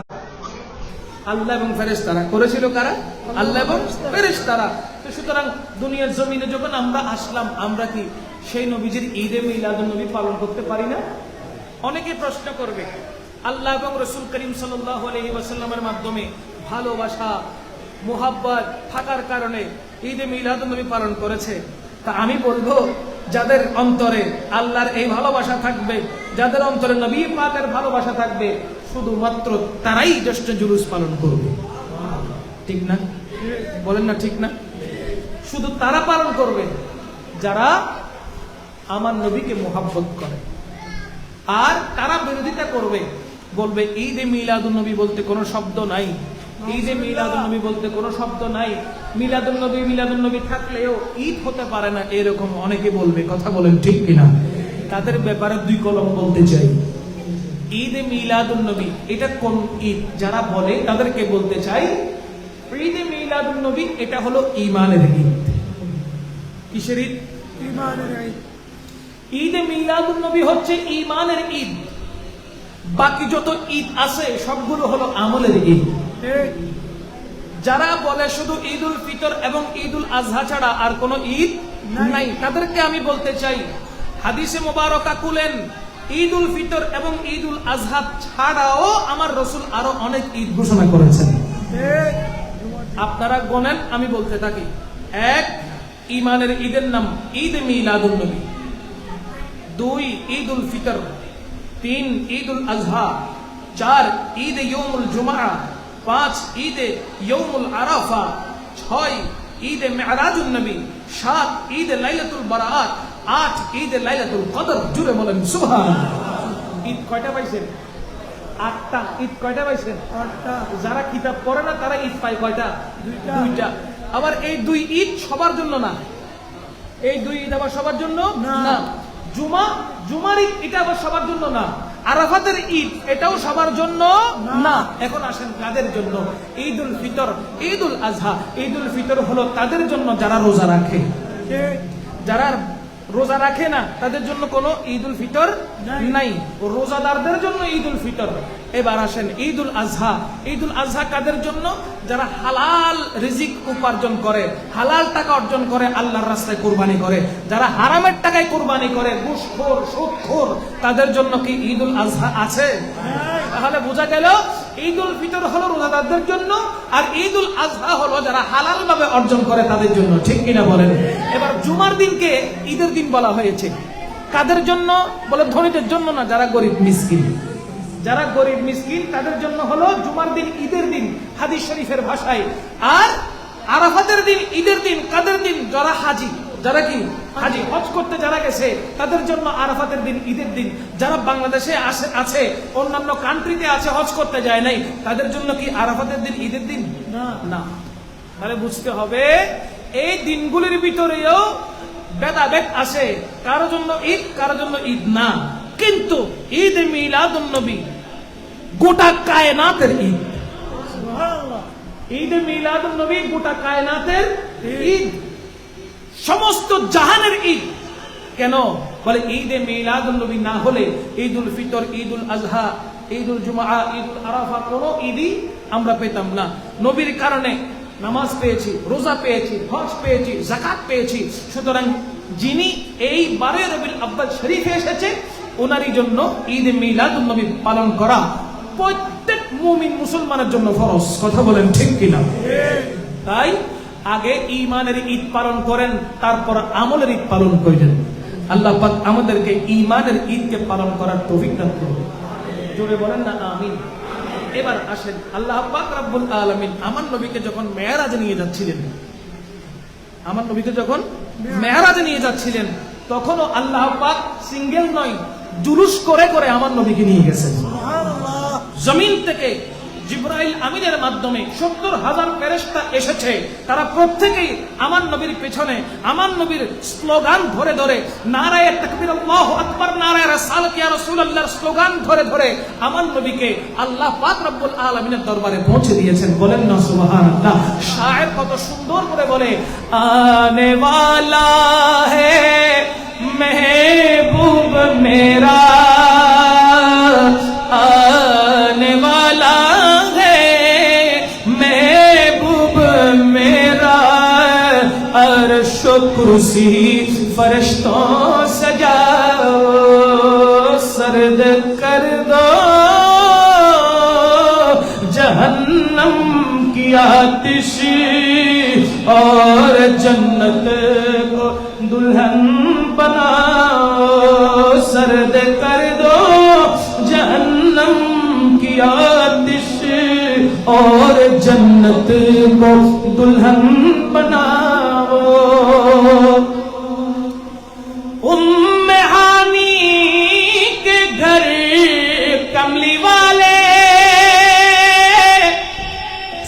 আল্লাহ এবং ফেরেশতারা। করেছিল কারা? আল্লাহ এবং ফেরেশতারা। তো সুতরাং দুনিয়ার জমিনে যখন আমরা আসলাম, আমরা কি সেই নবীজির ঈদে মিলাদুন নবী পালন করতে পারি না? অনেকে প্রশ্ন করবে, আল্লাহ এবং রাসূল করিম সাল্লাল্লাহু আলাইহি ওয়াসাল্লামের মাধ্যমে ভালোবাসা মুহাব্বত থাকার কারণে ঈদে মিলাদুন নবী পালন করেছে। তা আমি বলবো, যাদের অন্তরে আল্লাহর এই ভালোবাসা থাকবে, যাদের অন্তরে নবী পাকের ভালোবাসা থাকবে, শুধুমাত্র তারাই জশ্নে জুলুস পালন করবে, ঠিক না? বলেন না ঠিক না? শুধু তারা পালন করবে যারা আমার নবীকে মুহাব্বত করে। আর তারা বিরোধিতা করবে, বলবে ঈদে মিলাদুন নবী বলতে কোনো শব্দ নাই, ঈদে মিলাদুন নবী বলতে কোনো শব্দ নাই, মিলাদুন নবী থাকলেও ঈদ হতে পারে না, এরকম অনেকে বলবে। কথা বলেন ঠিক কিনা? তাদের ব্যাপারে 2 কলম বলতে চাই। ঈদে মিলাদুন নবী এটা কোন ঈদ? যারা বলে তাদেরকে বলতে চাই, ঈদে মিলাদুন নবী এটা হলো ঈমানের ঈদ। কিসের ঈদ? ঈমানের ঈদ। ঈদে মিলাদুন নবী হচ্ছে ঈমানের ঈদ। বাকি যত ঈদ আছে সবগুলো হলো আমলের ঈদ। যারা বলে শুধু ঈদুল ফিতর এবং ঈদুল আজহা ছাড়া আর কোনো ঈদ নাই, তাদেরকে আমি বলতে চাই, হাদিসে মোবারকা খুলেন, ঈদুল ফিতর এবং ঈদুল আজহা ছাড়াও আমার রাসূল আরো অনেক ঈদ ঘোষণা করেছেন। আপনারা গোনেন, আমি বলতে থাকি। 1, ঈমানের ঈদের নাম ঈদ মিলাদুন নবী। 2, ঈদুল ফিতর। 3, ঈদুল আজহা। 4, ঈদ ইয়ৌমুল জুমআ। 5, ঈদ ইয়ৌমুল আরাফা। 6, ঈদ মি'রাজুন নবী। 7, ঈদ লাইলাতুল বারাআত। 8, ঈদ লাইলাতুল কদর। জুড়ে বলেন সুবহানাল্লাহ। ঈদ কয়টা পাইছেন? 8টা। ঈদ কয়টা পাইছেন? 8টা। যারা কিতাব পড়ে না তারা ঈদ পায় কয়টা? 2টা। 2টা। আবার এই 2 ঈদ সবার জন্য না, এই 2 ঈদ আবার সবার জন্য না। জুমার ঈদ এটা আবার সবার জন্য না। আরাফাতের ঈদ এটাও সবার জন্য না। এখন আসেন কাদের জন্য? ঈদুল ফিতর, ঈদুল আজহা। ঈদুল ফিতর হলো তাদের জন্য যারা রোজা রাখে। যারা রোজা রাখে না তাদের জন্য কোনো ঈদুল ফিতর নাই, রোজাদারদের জন্য ঈদুল ফিতর। এবার আসেন ঈদুল আজহা। ঈদুল আজহা কাদের জন্য? যারা হালাল রিজিক উপার্জন করে, হালাল টাকা অর্জন করে, আল্লাহর রাস্তায় কুরবানি করে। যারা হারামের টাকায় কুরবানি করে, ঘুষখোর, সুদখোর, তাদের জন্য কি ঈদুল আজহা আছে? তাহলে বোঝা গেল ঈদুল ফিতর হলো রোজাদারদের জন্য, আর ঈদুল আজহা হলো যারা হালাল ভাবে অর্জন করে তাদের জন্য। ঠিক কিনা বলেন? এবার জুমার দিনকে ঈদের দিন বলা হয়েছে কাদের জন্য? বলে ধনীদের জন্য না, যারা গরিব মিসকিন। যারা গরিব মিসকিন তাদের জন্য হলো জুমার দিন ঈদের দিন হাদিস শরীফের ভাষায়। আর আরাফাতের দিন ঈদের দিন কাদের দিন? যারা হাজি। যারা কি? হাজি, হজ করতে যারা গেছে তাদের জন্য আরাফাতের দিন ঈদের দিন। যারা বাংলাদেশে আছে, অন্যান্য কান্ট্রিতে আছে, হজ করতে যায় নাই, তাদের জন্য কি আরাফাতের দিন ঈদের দিন? না। তাহলে বুঝতে হবে এই দিনগুলির ভিতরেও ভেদাভেদ আছে, কারো জন্য ঈদ, কারো জন্য ঈদ না। কিন্তু ঈদ মিলাদুন নবী গোটা কায়নাতের ঈদ। ঈদ মিলাদুন নবী গোটা কায়নাতের ঈদ, সমস্ত জাহানের ঈদ। কেন? বলে ঈদে মিলাদুন নবী না হলে ঈদুল ফিতর, ঈদুল আজহা, ঈদুল জুমআ, ঈদুল আরাফা কোনো ঈদই আমরা পেতাম না। নবীর কারণে নামাজ পেয়েছি, রোজা পেয়েছি, হজ পেয়েছি, যাকাত পেয়েছি। সুতরাং যিনি এই 12 রবিউল আউয়াল শরীফে এসেছে ওনারই জন্য ঈদ মিলাদুন নবী পালন করা প্রত্যেক মুমিন মুসলমানের জন্য ফরজ। কথা বলেন ঠিক কিনা? তাই আগে ঈমানের ঈদ পালন করেন, তারপর আমলের ঈদ পালন করেন। আল্লাহ পাক আমাদেরকে ঈমানের ঈদকে পালন করার তৌফিক দান করুন। জোরে বলেন না আমিন। এবার আসেন আল্লাহ পাক রব্বুল আলামিন আমার নবীকে যখন মেরাজে নিয়ে যাচ্ছিলেন, আমার নবীকে যখন মেরাজে নিয়ে যাচ্ছিলেন, তখনও আল্লাহ পাক সিঙ্গেল নয়, জুলুস করে করে আমার নবীকে নিয়ে গেছেন। জমিন থেকে জিবরাইল আমিনের মাধ্যমে 70,000 ফেরেশতা এসেছে। তারা প্রত্যেকেই আমার নবীর পেছনে আমার নবীর স্লোগান ধরে ধরে, নারায়ে তাকবীর, আল্লাহু আকবার, নারায়ে রিসালাত ইয়া রাসূলুল্লাহর স্লোগান ধরে ধরে আমার নবীকে আল্লাহ পাক রব্বুল আলামিনের দরবারে পৌঁছে দিয়েছেন। বলেন না সুবহানাল্লাহ। শায়ের কত সুন্দর করে বলে, আনে ওয়ালা হে মেহবুব মেরা, आने वाला है महबूब मेरा, अर्श कुर्सी फरिश्तों सजाओ, सर्द कर दो जहन्नम की आतिश, और जन्नत को दुल्हन बनाओ, सर्द कर दो जहन्नम की आतिश, और जन्नत को दुल्हन बनाओ। उम्मे हानी के घर कमली वाले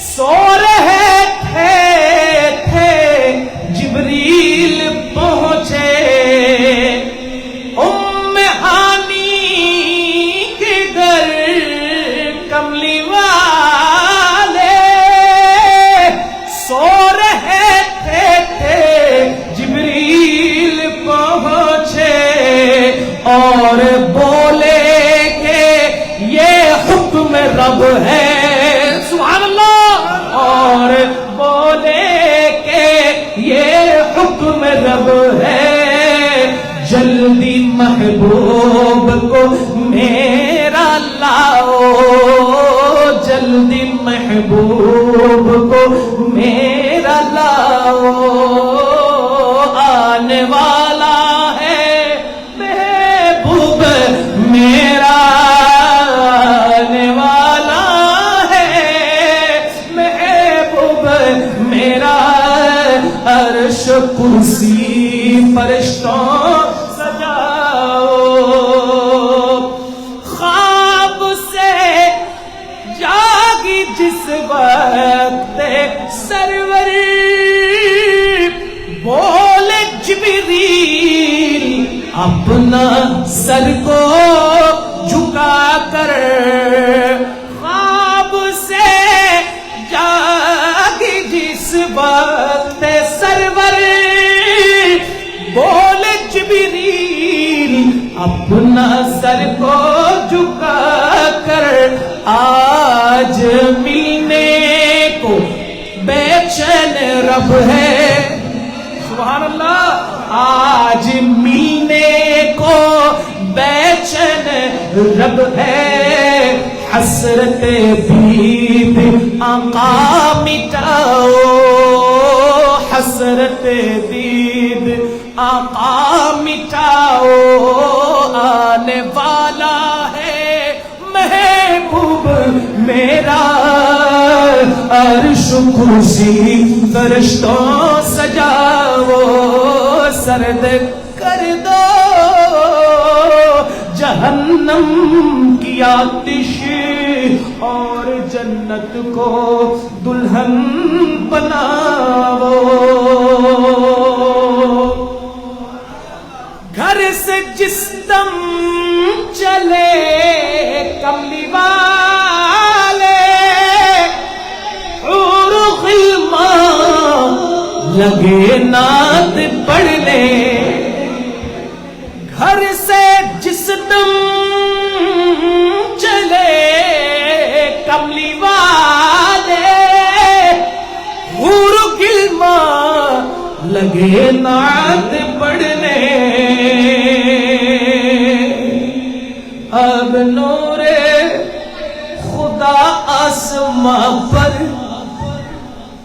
सो रहे थे, जिब्रील पहुंचे। उम्मे हानी के घर कमली वाले सो रहे थे, जिब्रील पहुंचे और बोले कि ये हुक्म रब है, सुभान अल्लाह, और बोले कि ये हुक्म रब है, जल्दी महबूब को मेरा लाओ, जल्दी महबूब को मेरा लाओ, आने वाला है महबूब मेरा, आने वाला है महबूब मेरा, अर्श कुर्सी फरिश्तों सजाओ, ख्वाब से जिब्रील अपना सर को झुका कर ख्वाब से जागी जिस वक्त सरवर बोले जिब्रील अपना सर को झुका कर आज मिलने को बेचैन रब है सुभान अल्लाह आज मिलने को बेचैन रब है हसरत दीद आका मिटाओ हसरत दीद आका मिटाओ आने वाला है महबूब मेरा अर्श कुर्सी फरिश्तों सजाओ सर्द कर दो जहन्नम की आतिश और जन्नत को दुल्हन बनाओ घर से जिस दम चले कमली वाले हूर गिल्मा लगे नात पढ़ने घर से जिस दम चले कमली वाले हूर गिल्मा लगे नात पढ़ने अब नूरे खुदा आसमां पर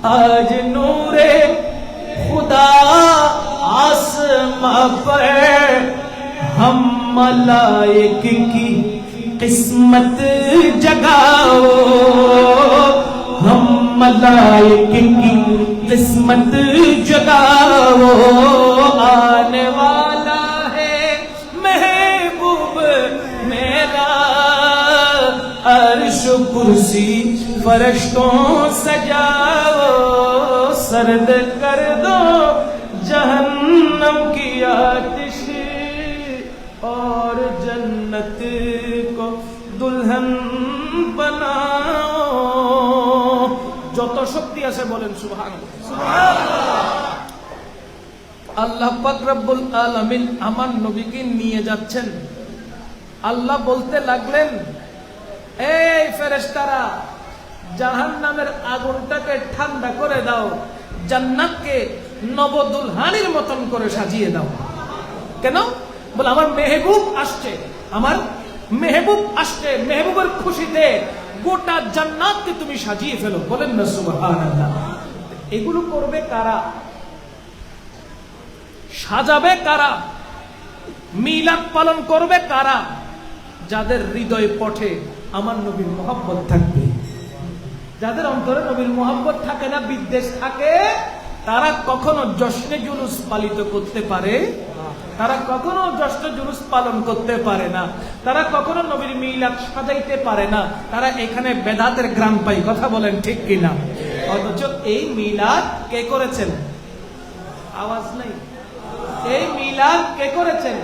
आज नूरे खुदा आसमां पर हम मलाइक की किस्मत जगाओ हम मलाइक की किस्मत जगाओ आने वाला है महबूब मेरा अर्श कुर्सी फरिश्तों सजाओ सर्द कर दो जहन्नम की आतिश और जन्नत को दुल्हन बनाओ যত শক্তি আছে বলেন সুবহানাল্লাহ আল্লাহ পাক রব্বুল আলামিন আমার নবীকে নিয়ে যাচ্ছেন আল্লাহ বলতে লাগলেন এই ফেরেশতারা জাহান্নামের আগুনটাকে ঠান্ডা করে দাও জান্নাতকে নবদুলহানির মতন করে সাজিয়ে দাও কেন বলে আমার মেহবুব আসছে আমার মেহবুব আসছে মেহবুবের খুশিতে গোটা জান্নাতকে তুমি সাজিয়ে ফেলো বলেন না সুবহানাল্লাহ এগুলো করবে কারা সাজাবে কারা মিলাদ পালন করবে কারা যাদের হৃদয় পটে আমার নবীর মহব্বত থাকবে যাদের অন্তরে নবীর মহব্বত থাকে না বিদ্বেষ থাকে তারা কখনো জশ্নে জুলুস পালিত করতে পারে তারা কখনো জশ্নে জুলুস পালন করতে পারে না তারা কখনো নবীর মিলাদ সাজাইতে পারে না তারা এখানে বেদাতের গ্রাম পাই কথা বলেন ঠিক কিনা অথচ এই মিলাদ কে করেছেন আওয়াজ নাই এই মিলাদ কে করেছেন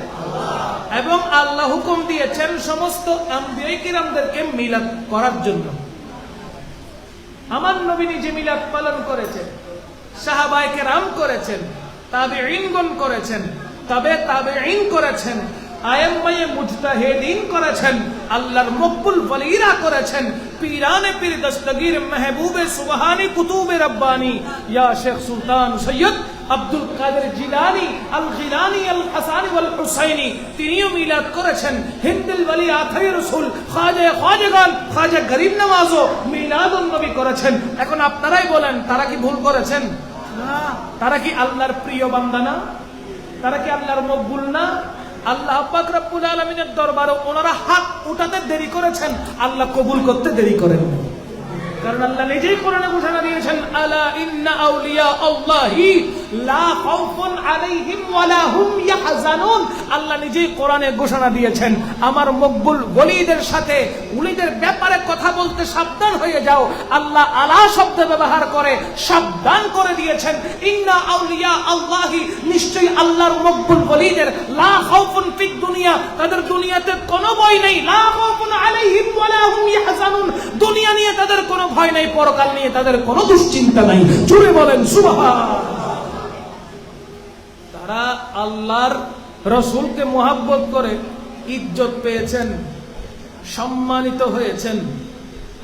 এবং আল্লাহ হুকুম দিয়েছেন সমস্ত আম্বিয়া কিরামদেরকে মিলাদ করার জন্য আমার নবী নিজে মিলাদ পালন করেছেন সাহাবায়ে কেরাম করেছেন তাবেঈনগণ করেছেন তাবেঈন করেছেন আইম্মায়ে মুজতাহিদিন করেছেন আল্লাহর মকবুল ওলিরা করেছেন পীরানে পীর দস্তগীর মাহবুবে সুবহানী কুতুবে রব্বানী ইয়া শেখ সুলতান সৈয়দ আব্দুল কাদের জিলানী আল গিলানী আল হাসানী ওয়াল হুসাইনী তিনিও মিলাদ করেছেন হিন্দুল ওলি আথাই রাসূল খাজা গরিব নওয়াজও মিলাদুন নবী করেছেন এখন আপনারাই বলেন তারা কি ভুল করেছেন না তারা কি আল্লাহর প্রিয় বান্দা না তারা কি আল্লাহর মকবুল না আল্লাহ পাক রব্বুল আলামিনের দরবারে ওনারা হাত উঠাতে দেরি করেছেন আল্লাহ কবুল করতে দেরি করেন কারণ আল্লাহ নিজেই কোরআনে ঘোষণা দিয়েছেন আলা ইন্না আউলিয়া আল্লাহি লা খাউফুন আলাইহিম ওয়ালা হুম ইয়াহজানুন। আল্লাহ নিজেই কোরআনে ঘোষণা দিয়েছেন, আমার মকবুল ওলিদের সাথে ওলিদের ব্যাপারে কথা বলতে সাবধান হয়ে যাও। আল্লাহ আলা শব্দ ব্যবহার করে সাবধান করে দিয়েছেন, ইন্না আউলিয়া আল্লাহি, নিশ্চয়ই আল্লাহর মকবুল ওলিদের লা খাউফুন ফিদ দুনিয়া, তাদের দুনিয়াতে কোনো ভয় নেই, লা খাউফুন আলাইহিম ওয়ালা হুম ইয়াহজানুন, দুনিয়া নিয়ে তাদের কোনো ভয় নেই, পরকাল নিয়ে তাদের কোনো দুশ্চিন্তা নাই। জোরে বলেন সুবহান। তারা আল্লাহর রাসূলকে মুহাব্বত করে ইজ্জত পেয়েছেন, সম্মানিত হয়েছেন,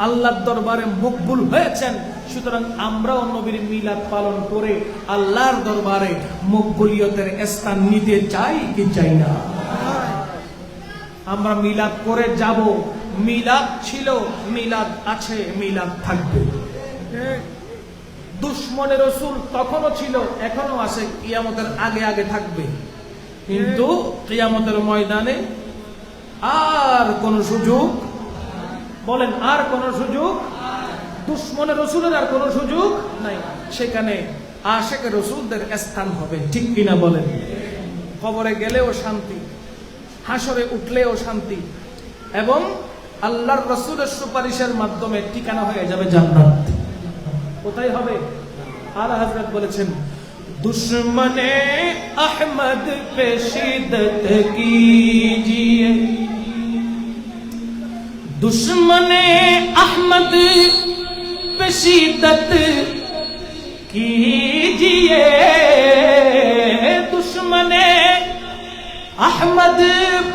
আল্লাহর দরবারে মকবুল হয়েছেন। সুতরাং আমরাও নবীর মিলাদ পালন করে আল্লাহর দরবারে মকবুলিয়তের স্থান নিতে চাই কি চাই না? আমরা মিলাদ করে যাব, মিলাদ ছিল, মিলাদ আছে, মিলাদ থাকবে। দুশ্মনের রাসূল তখনও ছিল, এখনো আছে, কিয়ামতের আগে আগে থাকবে। কিন্তু কিয়ামতের ময়দানে আর কোন সুযোগ, বলেন আর কোন সুযোগ? দুশ্মনের রাসূলের আর কোন সুযোগ নাই। সেখানে আশিক রাসূলদের স্থান হবে, ঠিক কিনা বলেন? কবরে গেলেও শান্তি, হাসরে উঠলেও শান্তি, এবং আল্লাহর রাসূলের সুপারিশের মাধ্যমে ঠিকানা হয়ে যাবে জান্নাত। কোথায় হবে? আলা হযরত বলেছেন, দুশ্মনে আহমদ पे शिद्दत कीजिए, दुश्मने अहमद पे शिद्दत कीजिए, दुश्मने अहमद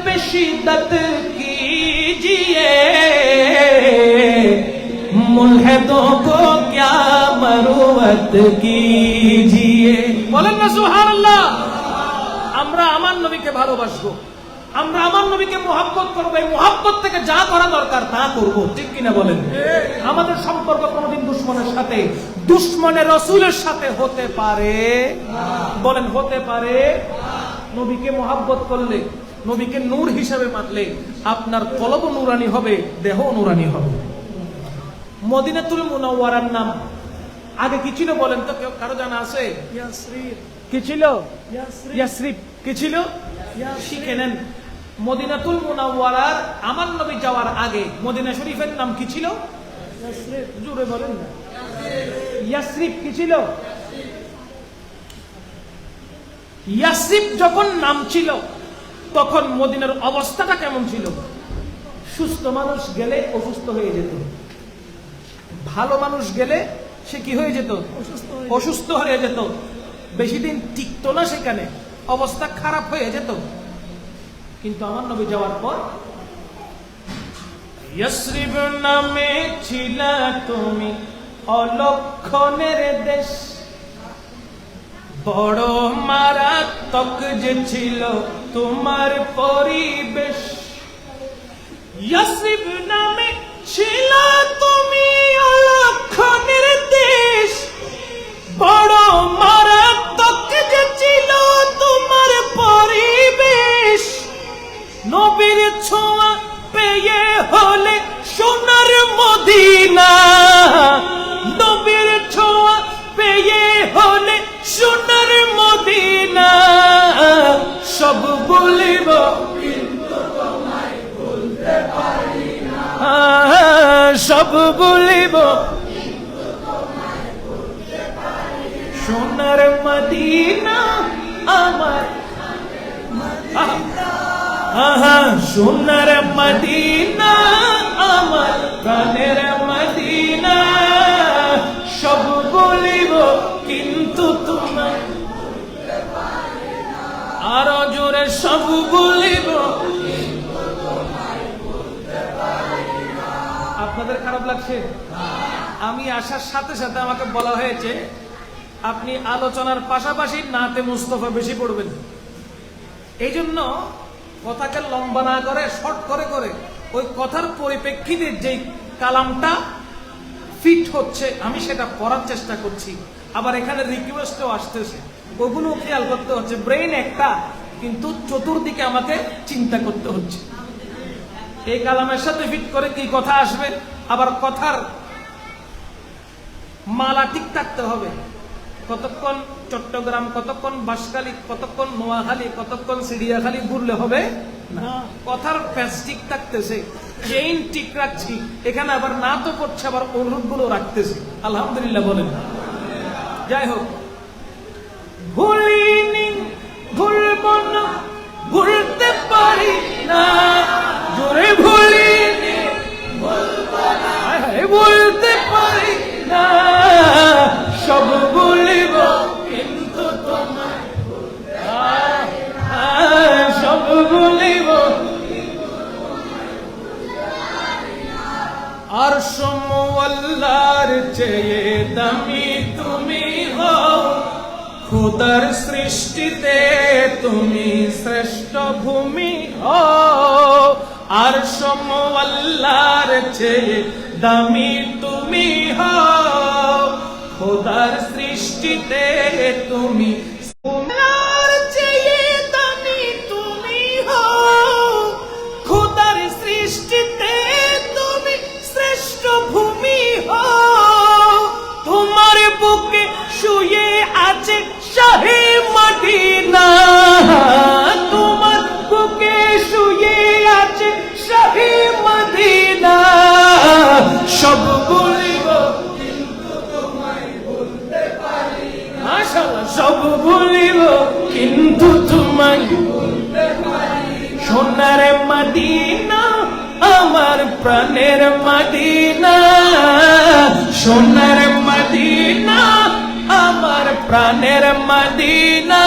पे शिद्दत कीजिए, मुल्हिदों को क्या मरुवत कीजिए। বলেন না সুবহানাল্লাহ। আমরা আমার নবীকে ভালোবাসবো, আমরা আমার নবীকে মুহাব্বত করবো, এই মুহাব্বত থেকে যা করা দরকার তা করবো, ঠিক কিনা বলেন? আমাদের সম্পর্ক কোনোদিন দুশ্মনের সাথে, দুশ্মনের রাসূলের সাথে হতে পারে? বলেন হতে পারে? নবীকে মুহাব্বত করলে, নবীকে নূর হিসেবে মানলে আপনার কলব নূরানি হবে, দেহ নূরানি হবে। মদিনাতুল মুনাওয়ারার নাম আগে কি ছিল বলেন তো? কেউ কারো জানা আছে? ইয়াসরিব। কি ছিল? ইয়াসরিব। কি ছিল? শিখে নেন। মদিনাতুল মুনাওয়ারার আমার নবী যাওয়ার আগে মদিনা শরীফের নাম কি ছিল? ইয়াসরিব। জোরে বলেন না। ইয়াসরিব কি ছিল? ইয়াসরিব যখন নাম ছিল তখন মদিনার অবস্থাটা কেমন ছিল? সুস্থ মানুষ গেলে অসুস্থ হয়ে যেত, ভালো মানুষ গেলে সে কি হয়ে যেত? অসুস্থ হয়ে যেত, বেশি দিন টিকতো না, সেখানে অবস্থা খারাপ হয়ে যেত। কিন্তু আমার নবী যাওয়ার পর ইয়াসরিব নামে ছিল তুমি অলক্ষণের দেশ, বড় মারাত্মক যে ছিল তোমার পরিবেশ। ইয়াসরিব নামে ছিল তুমি অলক্ষণের দেশ, বড় মারাত্মক যে ছিল তোমার পরিবেশ। নবীর ছোঁয়া পেয়ে হলে সোনার মদিনা, নবীর ছোঁয়া পেয়ে হলে সোনার মদিনা। সব বলিব কিন্তু তোমায় বলতে পারি না, সব বলিব কিন্তু তোমায় বলতে পারি না। সোনার মদিনা আমার, সোনার মদিনা আমার প্রাণের মদিনা। সব বলিব কিন্তু তোমায় বলতে পারি না, আরো জোরে সব বলিব কিন্তু তোমায় বলতে পারি না। আপনাদের খারাপ লাগছে? আমি আসার সাথে সাথে আমাকে বলা হয়েছে আপনি আলোচনার পাশাপাশি নাতে মুস্তাফা বেশি পড়বেন। এই জন্য কথাকে লম্বা না করে শর্ট করে করে ওই কথার পরিপ্রেক্ষিতে যেই কালামটা ফিট হচ্ছে আমি সেটা পড়ার চেষ্টা করছি। আবার এখানে রিকোয়েস্টও আসতেছে, ওগুলো খেয়াল করতে হচ্ছে। ব্রেন একটা, কিন্তু চতুর্দিকে আমাকে চিন্তা করতে হচ্ছে এই কালামের সাথে ফিট করে কি কথা আসবে, আবার কথার মালা ঠিক থাকতে হবে। কতক্ষণ চট্টগ্রাম, কতক্ষণ বাঁশখালী, কতক্ষণ নোয়াখালী, কতক্ষণ সিরিয়াখালী ঘুরলে হবে না। কথার প্যাচ ঠিক থাকতেছে, চেইন ঠিক রাখছি, এখানে আবার না তো করছে, আবার অনুরোধ গুলো রাখতেছে। আলহামদুলিল্লাহ বলেন। যাই হোক, ভুলিনি, ভুলব না, ভুলতে পারি না, জোরে ভুলিনি, বলতে পারি না, সব ভুলিব কিন্তু তোমায়, সব ভুলিব। আর সমওয়াল্লার চেয়ে দামি তুমি হও, খোদার সৃষ্টিতে তুমি শ্রেষ্ঠ ভূমি হও। আর সমওয়াল্লার চেয়ে দামি তুমি হও, খোদার সৃষ্টিতে তুমি, তোমার চেয়ে দামি তুমি হও, খোদার সৃষ্টিতে তুমি শ্রেষ্ঠ ভূমি হও। তোমার বুকে শুয়ে আছে শাহে মদিনা, তোমার বুকে শুয়ে আছে শাহে মদিনা, সব ভুলিব কিন্তু তোমায় ভুলতে পারি না, মাশাআল্লাহ, সব ভুলিব কিন্তু তোমায় ভুলতে পারি। সোনার মদিনা আমার প্রাণের মদিনা, সোনার মদিনা আমার প্রাণের মদিনা,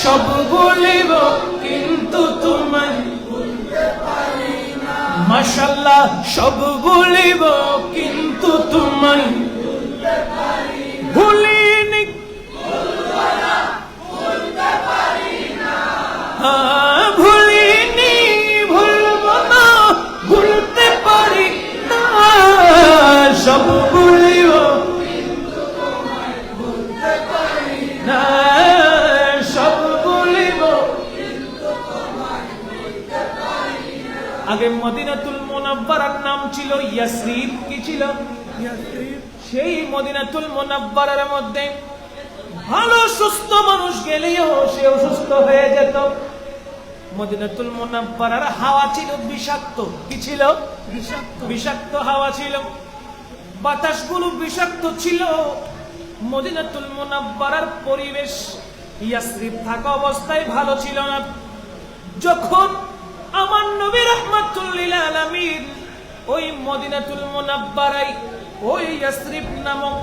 সব ভুলিব কিন্তু তোমায় ভুলতে পারি না। মাশাআল্লাহ, সব ভুলিব কিন্তু তোমায় ভুলতে পারি। ভুলিনি, ভুলব না, ভুলতে পারি না, ভুলিনি, ভুলব না, ভুলতে পারি না, সব ভুলিব কিন্তু তোমায় ভুলতে পারি না, সব ভুলিব কিন্তু তোমায় ভুলতে পারি না। আগে মদিনাতুল মুনাব্বারার নাম ছিল ইয়াসরিব। কি ছিল? ইয়াসরিব। সেই মদিনাতুল মুনাব্বারার মধ্যে ভালো সুস্থ মানুষ গেলেও সে অসুস্থ হয়ে যেত। মদিনাতুল মুনাব্বারার হাওয়া ছিল বিষাক্ত। কি ছিল? বিষাক্ত। বিষাক্ত হাওয়া ছিল, বাতাসগুলো বিষাক্ত ছিল। মদিনাতুল মুনাব্বারার পরিবেশ ইয়াসরিব থাকা অবস্থায় ভালো ছিল না। যখন আমার নবী রাহমাতুল লিল আলামিন ওই মদিনাতুল মুনাব্বারায়, ওই ইয়াসরিব নামক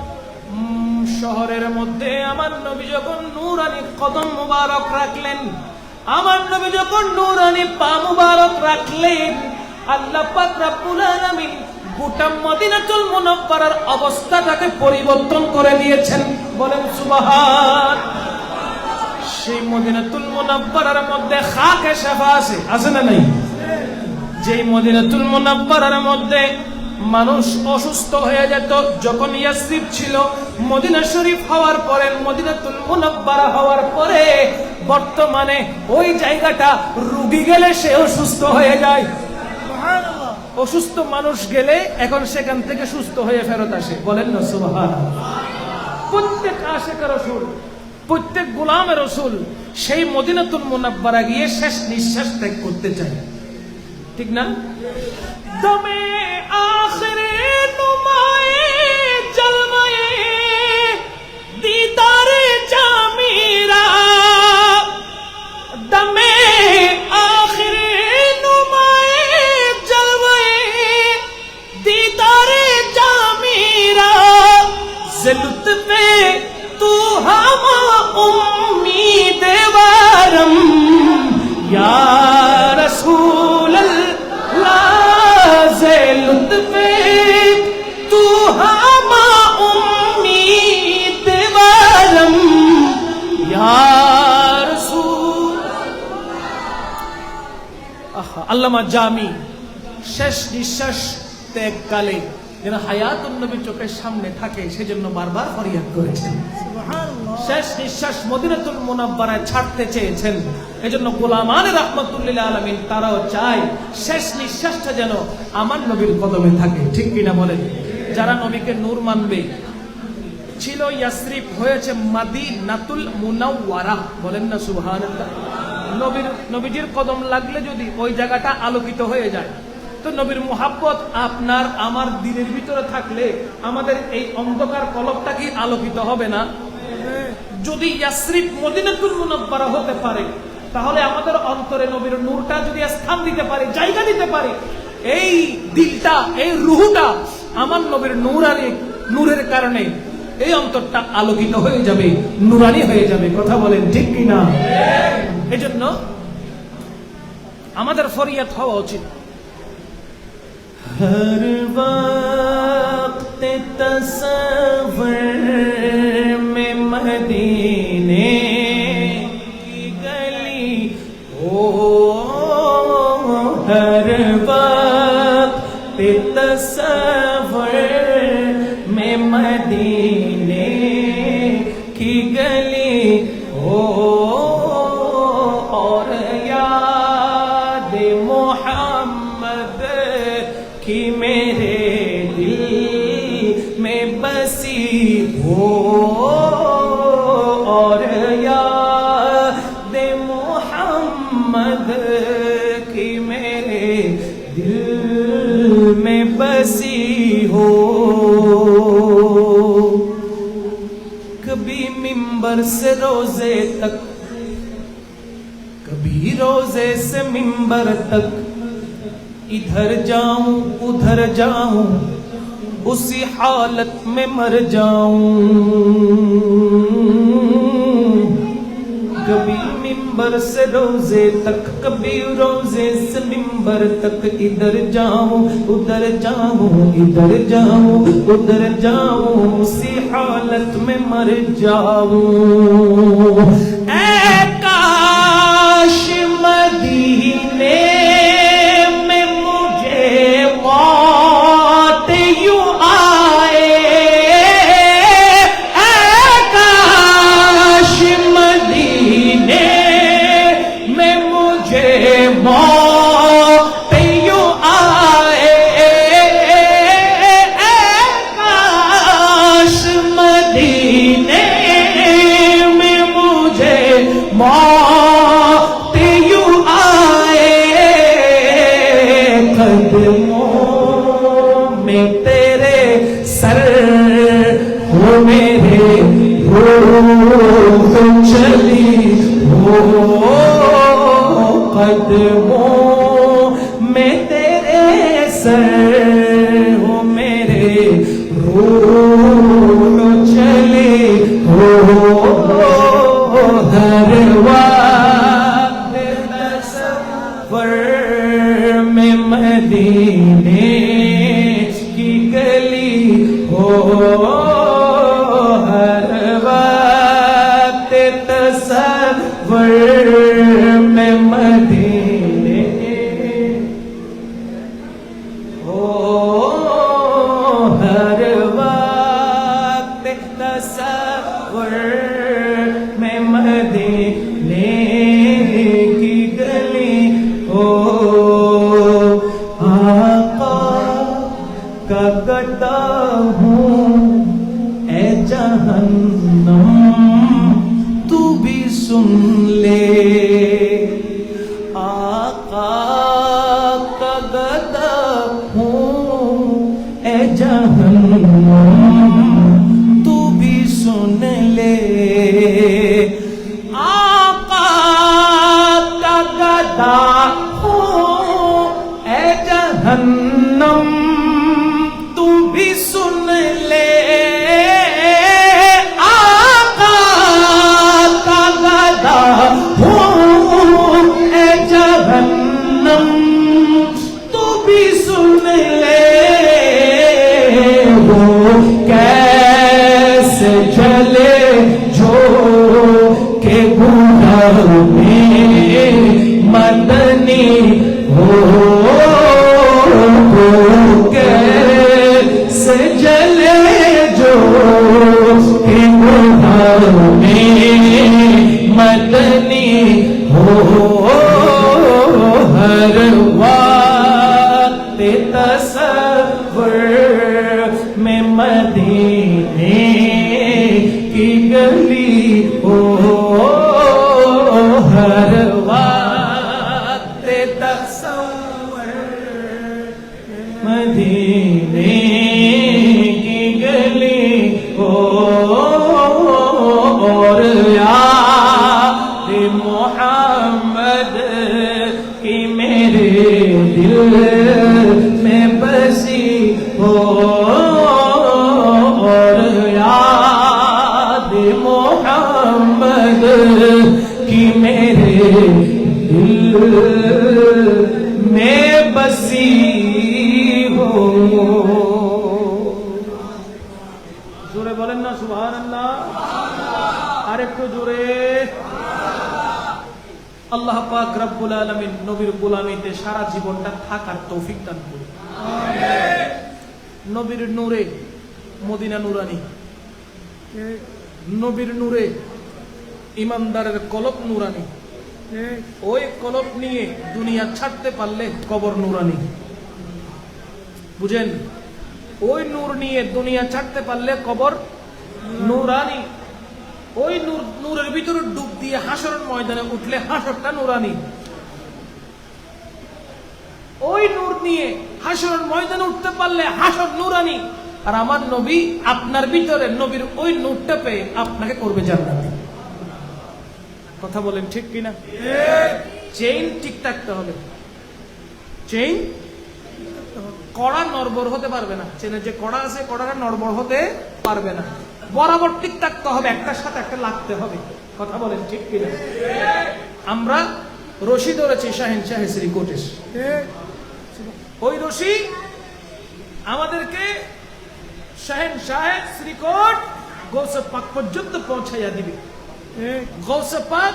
শহরের মধ্যে আমার নবী যখন নূরানি কদম মুবারক রাখলেন, আমার নবী যখন নূরানি পা মুবারক রাখলেন, আল্লাহ পাক রব্বুল আলামিন গোটা মদিনাতুল মুনাব্বারার অবস্থাটাকে পরিবর্তন করে দিয়েছেন। বলেন সুবহান। সেই মদিনাতুল মুনাব্বারার মধ্যে খাকে শাফা আছে, আছে না নাই? যেই মদিনাতুল মুনাব্বারার মধ্যে মানুষ অসুস্থ হয়ে যেত, যখন ইয়াসরিব ছিল, মদিনা শরীফ হওয়ার পরে, মদিনাতুল মুনাব্বারা হওয়ার পরে বর্তমানে ওই জায়গাটা রোগী গেলে সে অসুস্থ হয়ে যায়। সুবহানাল্লাহ। অসুস্থ মানুষ গেলে এখন সেখান থেকে সুস্থ হয়ে ফেরত আসে। বলেন না সুবহানাল্লাহ। প্রত্যেক আশিকের রাসূল, প্রত্যেক গোলামের রাসূল সেই মদিনাতুল মুনাব্বারা গিয়ে শেষ নিঃশ্বাস ত্যাগ করতে চায়, ঠিক না? দমে আখিরে নুমায়ে জলওয়ে দিদারে জামিরা, দমে আখিরে নুমায়ে জলওয়ে দিদারে জামিরা, ज़लुत्फ़े तू हमा उम्मीद वारम या रसूल अल्लाह, ज़लुत्फ़े तू हमा उम्मीद वारम या रसूल। আল্লামা জামি শেষ নিঃশ্বাস ত্যাগকালে যেন হায়াতুন নবী চোখের সামনে থাকে, সেজন্য বারবার ফরিয়াদ করেছেন। সুবহানাল্লাহ। শেষ নিঃশ্বাস মদিনাতুল মুনাব্বারায় ছাড়তে চেয়েছেন। এজন্য গোলামান রাহমাতুল লিল আলামিন তারাও চায় শেষ নিঃশ্বাসটা যেন আমার নবীর কদমে থাকে, ঠিক কিনা বলেন? যারা নবীকে নূর মানবে, ছিল ইয়াসরিব হয়েছে মাদিনাতুল মুনাওয়ারা। বলেন না সুবহানাল্লাহ। নবীজির কদম লাগলে যদি ওই জায়গাটা আলোকিত হয়ে যায়, তো নবীর মুহাব্বত আপনার আমার দিলের ভিতরে থাকলে আমাদের এই অন্ধকার কলবটা কি আলোকিত হবে না? যদি ইয়াসরিব মদিনাতুল মুনাওয়ারা হতে পারে, তাহলে আমাদের অন্তরে নবীর নূরটা যদি স্থান দিতে পারে, জায়গা দিতে পারে, এই দিলটা, এই রুহটা আমার নবীর নূরের কারণে এই অন্তরটা আলোকিত হয়ে যাবে, নুরানি হয়ে যাবে। কথা বলেন ঠিক কিনা? এজন্য আমাদের ফরিয়াদ হওয়া উচিত, হর ওয়াক্ত তসవ్বুর মে মদিনে কি গলি, ও হর ওয়াক্ত তসవ్বুর মে মদিনে কি গলি, ও और याद मोहम्मद की मेरे दिल में बसी हो, और याद मोहम्मद की मेरे दिल में बसी हो। कभी मिंबर से रोजे तक, कभी रोजे से मिंबर तक, इधर जाऊं उधर जाऊं, उसी हालत में मर जाऊं। कभी मिंबर से रोजे तक, कभी रोजे से मिंबर तक, इधर जाऊं उधर जाऊं, इधर जाऊं उधर जाऊं, उसी हालत में मर जाऊं। मदीने में मुझे मौत यूं आए, काश मदीने में मुझे मौत यूं आए, काश मदीने में मुझे मौत में तेरे सर हो मेरे रूह चली हो, कदमों में तेरे सर हो मेरे रूह चली हो, हर वक्त तसव्वुर में मदीने की गली हो, हर वक्त तसव्वुर में मदीने हो, हर वक्त तसव्वुर में मदीने की गली हो। का गदा हूँ ए जहन्नम, तू भी सुन ले, आका का गदा हूँ ए जहन्नम, तू भी सुन ले, आका का गदा हूँ ए जहन्नम, तू भी सुन ले, आका का गदा हूँ ए जहन्नम, तू भी सुन ले, वो कैसे जले जो के गुनाह में मदनी हो, कैसे जले जो के गुनाह में मदनी हो, हर वक्त तसव्वुर में मदीने मोहम्मद की मेरे दिल में बसी हो और याद मोहम्मद की मेरे दिल में बसी हो। জোরে বলেন না সুবহানাল্লাহ, আরেকটু জোরে। আল্লাহ পাক রব্বুল আলামিন নবীর গোলামিতে সারা জীবনটা থাকার তৌফিক দান করুন। নবীর নূরে মদিনা নুরানি, নবীর নূরে ইমানদারের কলব নুরানি, ওই কলব নিয়ে দুনিয়া ছাড়তে পারলে কবর নুরানি। বুঝেন, ওই নূর নিয়ে দুনিয়া ছাড়তে পারলে কবর নুরানি। ওই নূরের ভিতরে ডুব দিয়ে হাসরের ময়দানে উঠলে হাসরটা নুরানি। ওই নূর নিয়ে হাসরের ময়দানে উঠতে পারলে হাসর নুরানি। আর আমার নবী আপনার ভিতরে নবীর ওই নূরটা পেয়ে আপনাকে করবে জান্নাতি। কথা বলেন ঠিক কিনা? চেইন ঠিক থাকতে হবে। চেইন কড়া নড়বড় হতে পারবে না। চেনের যে কড়া আছে কড়াটা নড়বড় হতে পারবে না। বরাবর ঠিক থাকতে হবে, একটার সাথে একটা লাগতে হবে। কথা বলেন ঠিক কিনা? আমরা রশি ধরেছি শাহেনশাহ শ্রীকোটেশ। ওই রশি আমাদেরকে শাহেনশাহ শ্রীকোট গৌসে পাক পর্যন্ত পৌঁছাইয়া দিবে। গৌসে পাক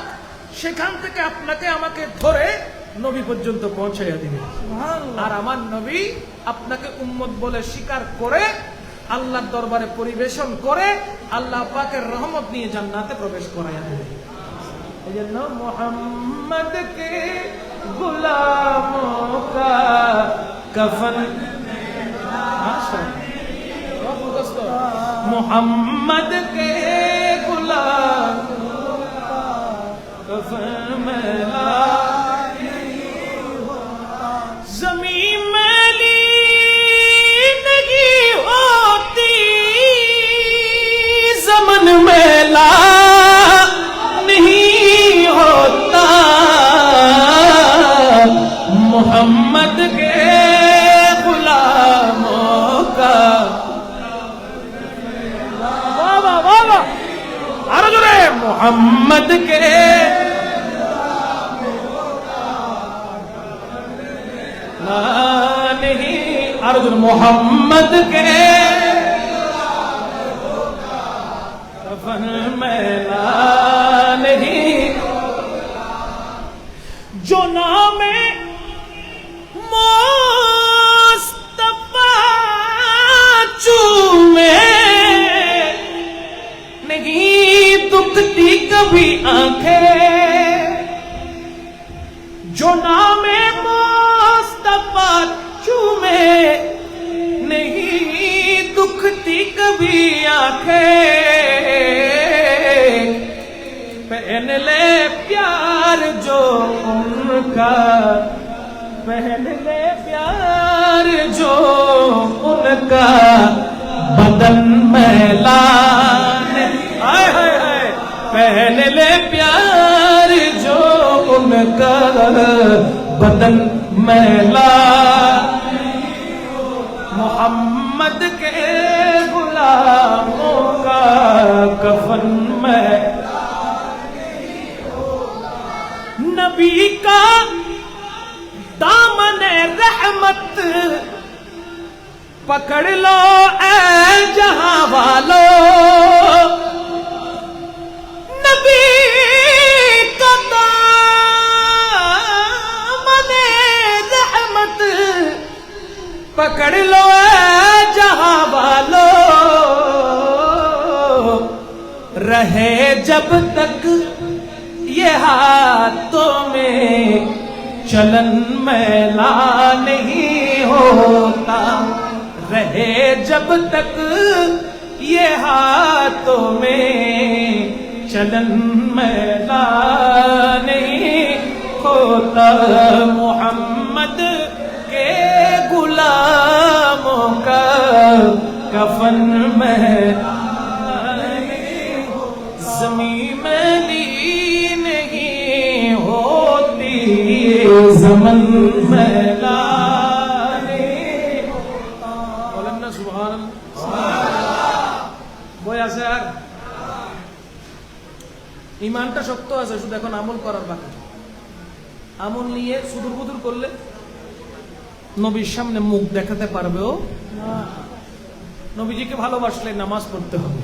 সেখান থেকে আপনাকে আমাকে ধরে নবী পর্যন্ত পৌঁছাইয়া দিবে। আর আমার নবী আপনাকে উম্মত বলে স্বীকার করে আল্লাহর দরবারে পরিবেশন করে আল্লাহ পাকের রহমত নিয়ে জান্নাতে প্রবেশ করাইয়া দেবে। এই জন্য মুহাম্মদ কে গুলামোं का कफन, मुहम्मद के गुलामों का कफन मैला जमीन मैली नहीं होती, ज़मन मैला नहीं होता, मोहम्मद के गुलामों का। वाह वाह वाह वाह, आरो जोरे, मोहम्मद के नहीं, अर्जुन मोहम्मद के कफन मैला नहीं। जो नाम मुस्तफा चूमे नहीं दुखती कभी आंखें, जो नाम मुस्तफा चूमे नहीं दुखती कभी आंखें, पहन ले प्यार जो उनका, पहन ले प्यार जो उनका, बदन मैला हाय हाय हाय, पहन ले प्यार जो उनका, बदन मैला। मोहम्मद के गुलामों का कफन में नबी का दामन रहमत पकड़ लो ऐ जहां वालों, नबी का दामन रहमत पकड़ लो ऐ जहां वालों, रहे जब तक ये हाथों में चलन मैला नहीं होता, रहे जब तक ये हाथों में चलन मैला नहीं होता, मोहम्मद के गुलामों का कफन मैला नहीं, ज़मीन मैली नहीं জমন মেলানে বলেন না সুবহানাল্লাহ। বই আছে আর ইমানটা শক্ত আছে, শুধু এখন আমল করার বাকি। আমল নিয়ে সুদূর বুদুর করলে নবীর সামনে মুখ দেখাতে পারবেও না। নবীজিকে ভালোবাসলে নামাজ পড়তে হবে,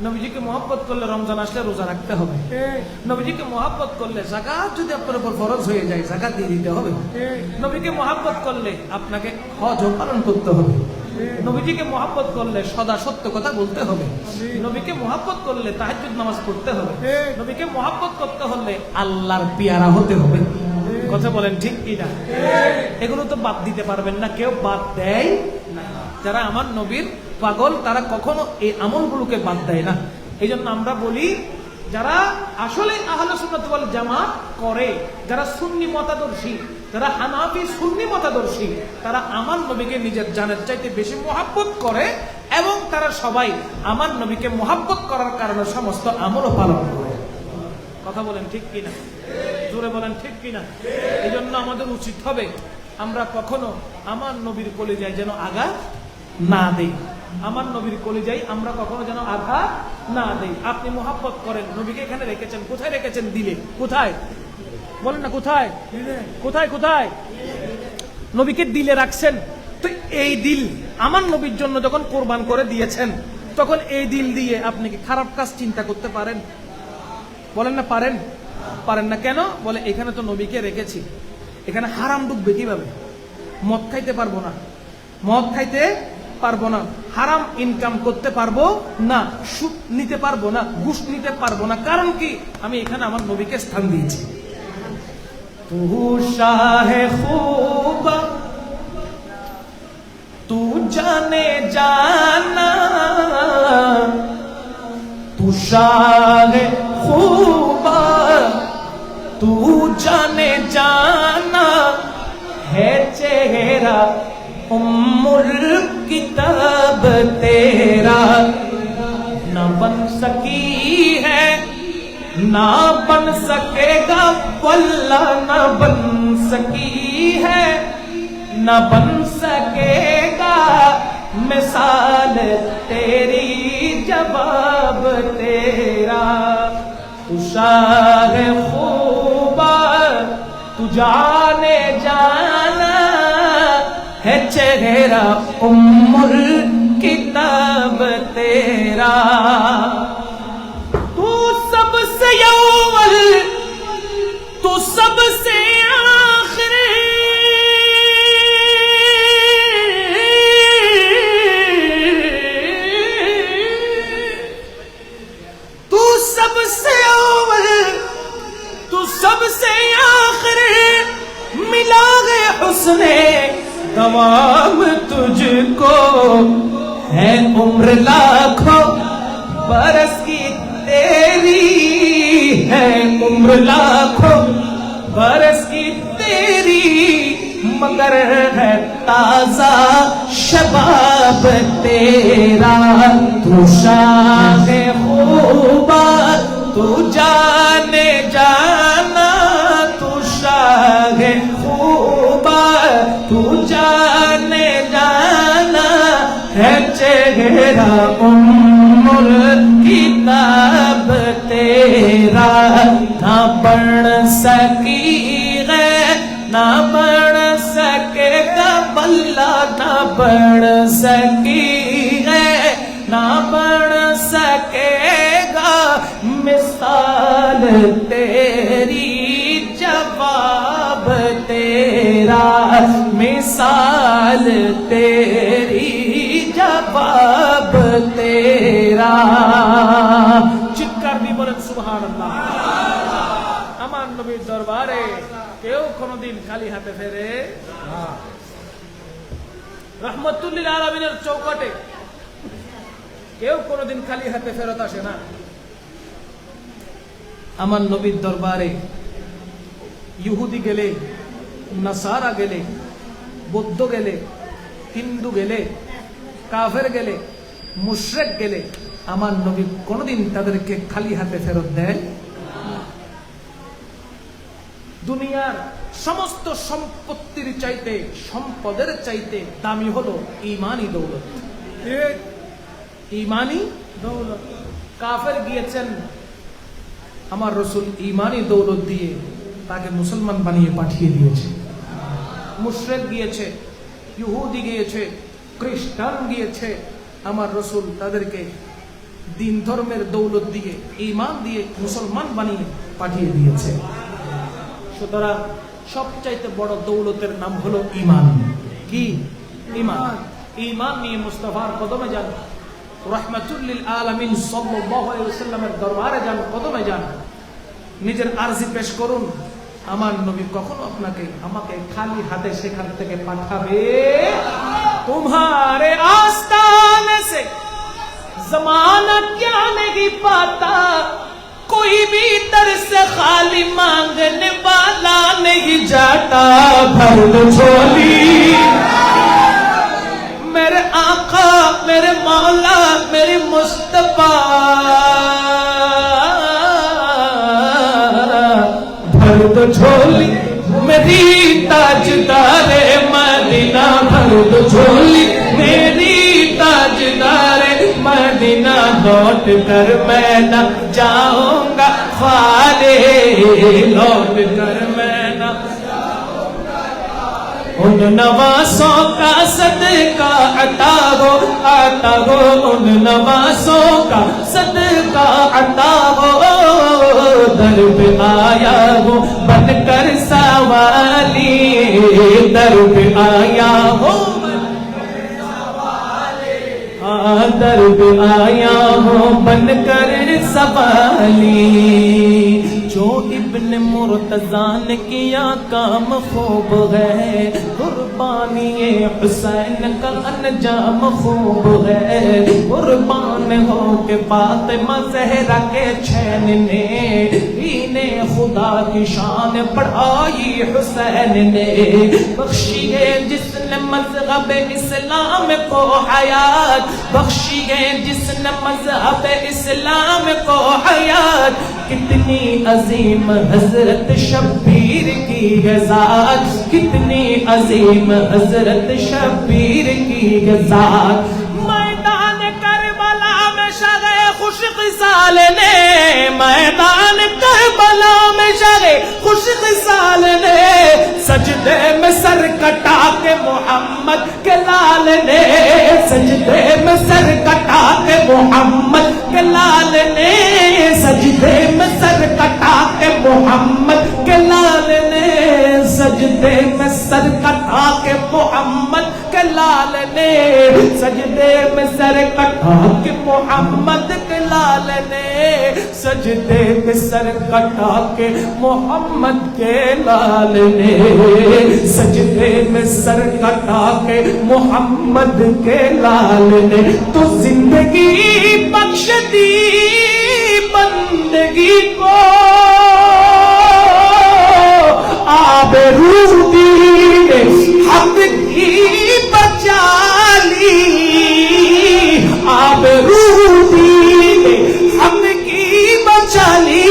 নবীজিকে মহব্বত করলে রমজান আসলে রোজা রাখতে হবে, নবীজিকে মহব্বত করলে যাকাত যদি আপনার উপর ফরজ হয়ে যায় যাকাত দিয়ে দিতে হবে, নবীকে মহব্বত করলে আপনাকে হজ পালন করতে হবে, নবীজিকে মহব্বত করলে সদা সত্য কথা বলতে হবে, নবীকে মহব্বত করলে তাহাজ্জুদ নামাজ পড়তে হবে, নবীকে মহব্বত করতে হলে আল্লাহর পেয়ারা হতে হবে। কথা বলেন ঠিক কিনা? এগুলো তো বাদ দিতে পারবেন না, কেউ বাদ দেয় না। যারা আমার নবীর পাগল তারা কখনো এই আমলগুলোকে বাদ দেয় না। এই জন্য আমরা বলি, যারা আসলে আহলে সুন্নাত ওয়াল জামাত করে, যারা সুন্নি মতাদর্শী, যারা হানাফি সুন্নি মতাদর্শী, তারা আমার নবীকে নিজের জানের চাইতে বেশি মহব্বত করে এবং তারা সবাই আমার নবীকে মহব্বত করার কারণে সমস্ত আমলও পালন করে। কথা বলেন ঠিক কিনা? জোরে বলেন ঠিক কিনা? এই জন্য আমাদের উচিত হবে আমরা কখনো আমার নবীর কলিজায় যেন আঘাত না দেই। আমার নবীর কলিজায় আমরা কখনো যেন আঘাত না দেই। আপনি মহব্বত করেন, নবীকে এখানে রেখেছেন, কোথায় রেখেছেন? দিলে। কোথায় বলেন না? কোথায় কোথায় কোথায়? নবীকে দিলে রাখছেন। তো এই দিল আমার নবীর জন্য যখন কোরবান করে দিয়েছেন, তখন এই দিল দিয়ে আপনি কি খারাপ কাজ চিন্তা করতে পারেন? বলেন না পারেন? পারেন না কেন? বলে এখানে তো নবীকে রেখেছি, এখানে হারাম ঢুকবে কিভাবে? মদ খাইতে পারবো না, মদ খাইতে পারবো না, হারাম ইনকাম করতে পারবো না, সুদ নিতে পারবো না, ঘুষ নিতে পারবো না। কারণ কি? আমি এখানে আমার নবীকে স্থান দিয়েছি। তু শাহে খুব তু জানে জানা, তু শাহে খুব তু জানে জানা है चेहरा उम्मुल किताब तेरा, न बन सकी है ना बन सकेगा, वल्लाह न बन सकी है न बन सकेगा, मिसाल तेरी जवाब तेरा। तू शाह खूबा तू जाने जाना है चेहरा उम्मुल किताब तेरा। तू सबसे अव्वल तू सबसे आखिर, तू सबसे अव्वल तू सबसे आखिर, मिला है हुस्ने तमाम तुझको, है उम्र लाखों बरस की तेरी, है उम्र लाखों बरस की तेरी, मगर है ताजा शबाब तेरा। तू शाह खूबा तू जाने जाना, तू शाह खूबा तू जाने जाना है चेहरा उम्मुल किताब तेरा। ना बढ़ सकी है ना बढ़ सकेगा, बल्ला ना बढ़ सकी है ना बढ़ सकेगा, मिसाल तेरी जवाब तेरा, मिसाल तेरी जवाब तेरा। চিৎকার দিয়ে বলেন সুবহানাল্লাহ। আমার নবীর দরবারে কেউ কোনোদিন খালি হাতে ফেরে না। রহমতুল্লিল আলামিনের চৌকাটে কেউ কোনোদিন খালি হাতে ফেরত আসে না। আমার নবীর দরবারে ইহুদি গেলে, নাসারা গেলে, বৌদ্ধ গেলে, হিন্দু গেলে, কাফের গেলে, মুশরিক গেলে, আমার নবী কোনোদিন তাদেরকে খালি হাতে ফেরত দেয়। দুনিয়ার সমস্ত সম্পত্তির চাইতে, সম্পদের চাইতে দামি হলো ঈমানি দৌলত। ঠিক। ঈমানি দৌলত। কাফের গিয়েছেন, আমার রসুল ঈমানি দৌলত দিয়ে তাকে মুসলমান বানিয়ে পাঠিয়ে দিয়েছে। মুশরিক গিয়েছে, ইহুদি গিয়েছে, খ্রিস্টান গিয়েছে, আমার রসুল তাদেরকে দিন ধর্মের দৌলত দিয়ে, ঈমান দিয়ে মুসলমান বানিয়ে পাঠিয়ে দিয়েছে। সুতরাং সবচাইতে বড় দৌলতের নাম হলো ঈমান। কি? ঈমান। ঈমান নিয়ে মুস্তাফার কদমে যান, রাহমাতুল লিল আলামিন সাল্লাল্লাহু আলাইহি ওয়াসাল্লামের দরবারে যান, কদমে যান, নিজের আরজি পেশ করুন। আমার নবী কখনো আমাকে খালি হাতে সেখান থেকে পাঠাবে? तुम्हारे आस्ताने से जमाना क्या नहीं पाता, कोई भी दर से खाली मांगने वाला नहीं जाता। भर लो झोली मेरे आका, मेरे मौला, मेरे मुस्तफा, भर दो झोली मेरी ताजदारे मदीना, भर दो झोली मेरी ताजदारे मदीना। लौट कर मैं न जाऊंगा खाली, लौट कर मैं न उन नवासों का सदका अता हो, उन नवासों का सदका अता हो। दर पे आया हो बनकर सवाली, दर पे आया हो दर पे आया हो बनकर सवाली। जो इब्न मुर्तज़ा ने किया काम खूब है, कुर्बानी हुसैन का अंजाम खूब है। कुर्बान हो के फातिमा ज़हरा के छैन ने, दीने खुदा की शान बढ़ाई हुसैन ने। बख्शी है जिसने मज़हब इस्लाम को हयात, बख्शी है जिसने मज़हब इस्लाम को हयात। कितनी अजीम हजरत शब्बीर की है ज़ात, कितनी अजीम हजरत शब्बीर की है ज़ात। मैदान करबला में शगे खुश ख़िसाल ने, मैदान करबला में शगे खुश ख़िसाल ने। सजदे में सर कटा के मोहम्मद के लाल ने, सजदे में सर कटा के मोहम्मद के लाल ने, सजदे में सर कटा के मोहम्मद के लाल ने, सजदे में सर कटा के मोहम्मद के लाल ने, सजदे में सर कटा के मोहम्मद के लाल ने, सजदे में सर कटा के मोहम्मद के लाल ने, सजदे में सर कटा के मोहम्मद के लाल ने। तो जिंदगी बख्श दी बंदगी को, आबरू दी हक की बचा ली, आबरू दी हक की बचा ली।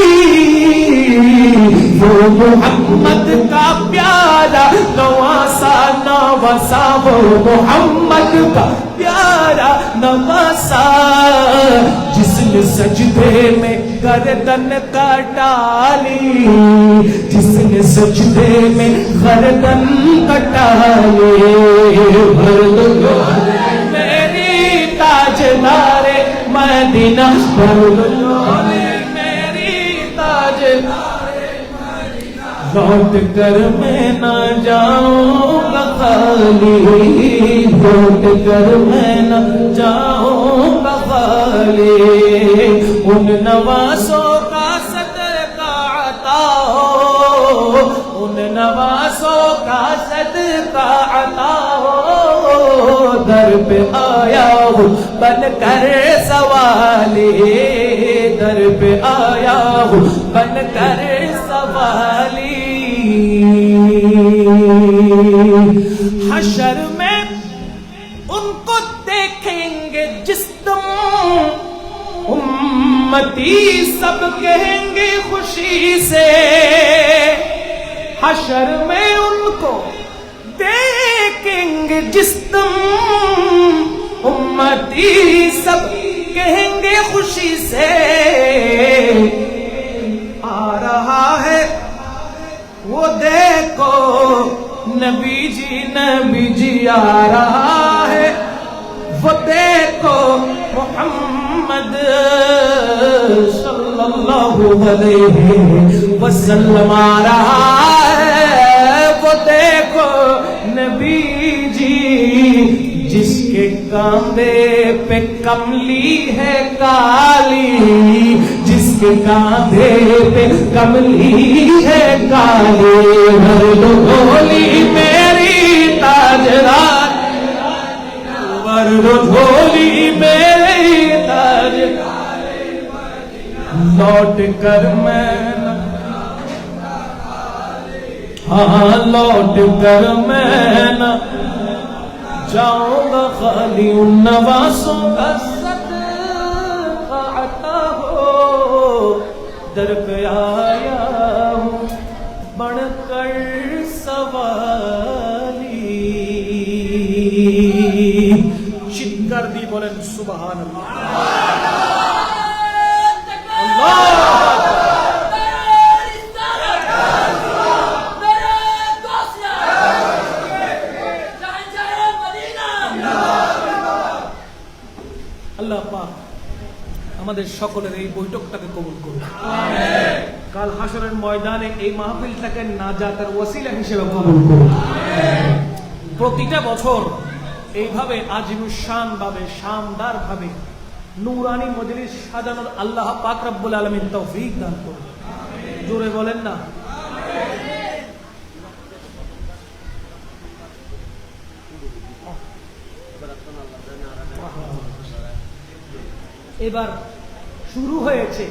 वो मोहम्मद का प्यारा नवासा, नवासा वो मोहम्मद का प्यारा नवासा, जिसने सजदे में गर्दन का डाली, जिसने सजदे में गर्दन का डाली। भर दो मेरी ताजदारे मदीना, भर दो मेरी ताजदारे मदीना। लौट कर मैं ना जाऊंगा खाली, लौट कर मैं ना जाऊंगा खाली। उन नवासों का सदका अता हो, उन नवासों का सदका अता हो। दर पे आया हूँ बनकर सवाली, दर पे आया हूँ बनकर सवाली। हशर में उनको देखेंगे जिस तुम, उम्मती सब कहेंगे खुशी से, महशर में उनको देखेंगे जिस तुम उम्मती सब कहेंगे खुशी से आ रहा है वो देखो नबी जी आ रहा है वो देखो मोहम्मद सल्लल्लाहु अलैहि वसल्लम आ रहा है वो देखो नबी जी जिसके कांधे पे कमली है काली जिसके कांधे पे कमली है काली हर झोली मेरी ताजदार हर झोली मेरी ताज लौट कर मैं हाँ लौट कर मैं न जाऊंगा खाली उन नवासों का सदका अता हो दर पे आया हूँ बढ़कर सवाली चित्कार दी बोलें सुबहान अल्लाह আল্লাহ পাক আমাদের সকলের এই বৈঠকটাকে কবুল করুন আমিন কাল হাশরের ময়দানে এই মাহফিলটাকে নাজাতের ওসিলা হিসেবে কবুল করুন আমিন প্রতিটা বছর এইভাবে আজিমুস শান ভাবে শানদার ভাবে নূরানি মজলিস সাজানোর আল্লাহ পাক রব্বুল আলামিন তৌফিক দান করুন আমিন জোরে বলেন না এবার শুরু হয়েছে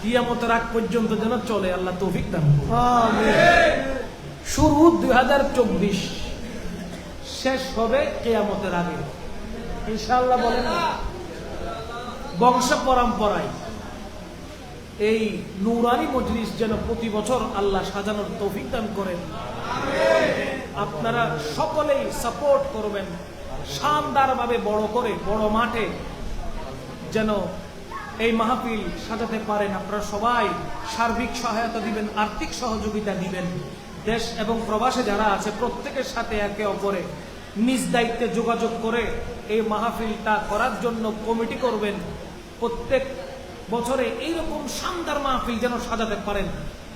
কিয়ামতের আগ পর্যন্ত যেন চলে আল্লাহ তৌফিক দান করুন আমিন শুরু 2024 শেষ হবে কিয়ামতের আগে ইনশাআল্লাহ বলেন বংশ পরম্পরায় এই নূরানি মজলিস যেন প্রতি বছর আল্লাহ সাজানোর তৌফিক দান করেন আমিন আপনারা সকলেই সাপোর্ট করবেন শানদার ভাবে বড় করে বড় মাঠে যেন এই মাহফিল সাজাতে পারেন আপনারা সবাই সার্বিক সহায়তা দিবেন আর্থিক সহযোগিতা দিবেন দেশ এবং প্রবাসে যারা আছে প্রত্যেকের সাথে একে অপরে নিজ দায়িত্বে যোগাযোগ করে এই মাহফিলটা করার জন্য কমিটি করবেন প্রত্যেক বছরে এইরকম শানদার মাহফিল যেন সাজাতে পারেন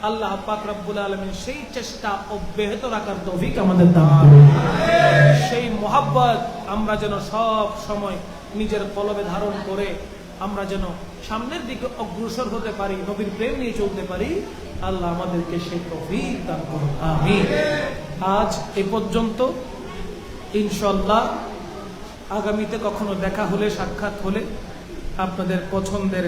আল্লাহ পাক রব্বুল আলামিন সেই চেষ্টা অব্যাহত রাখার তৌফিক আমাদের দান করুন সেই মহব্বত আমরা যেন সব সময় নিজের কলবে ধারণ করে আমরা যেন সামনের দিকে অগ্রসর হতে পারি নবীর প্রেম নিয়ে চলতে পারি আল্লাহ আমাদেরকে সেই তৌফিক দান করুন আমিন আজ এই পর্যন্ত ইনশাআল্লাহ আগামীতে কখনো দেখা হলে সাক্ষাৎ হলে আপনাদের পছন্দের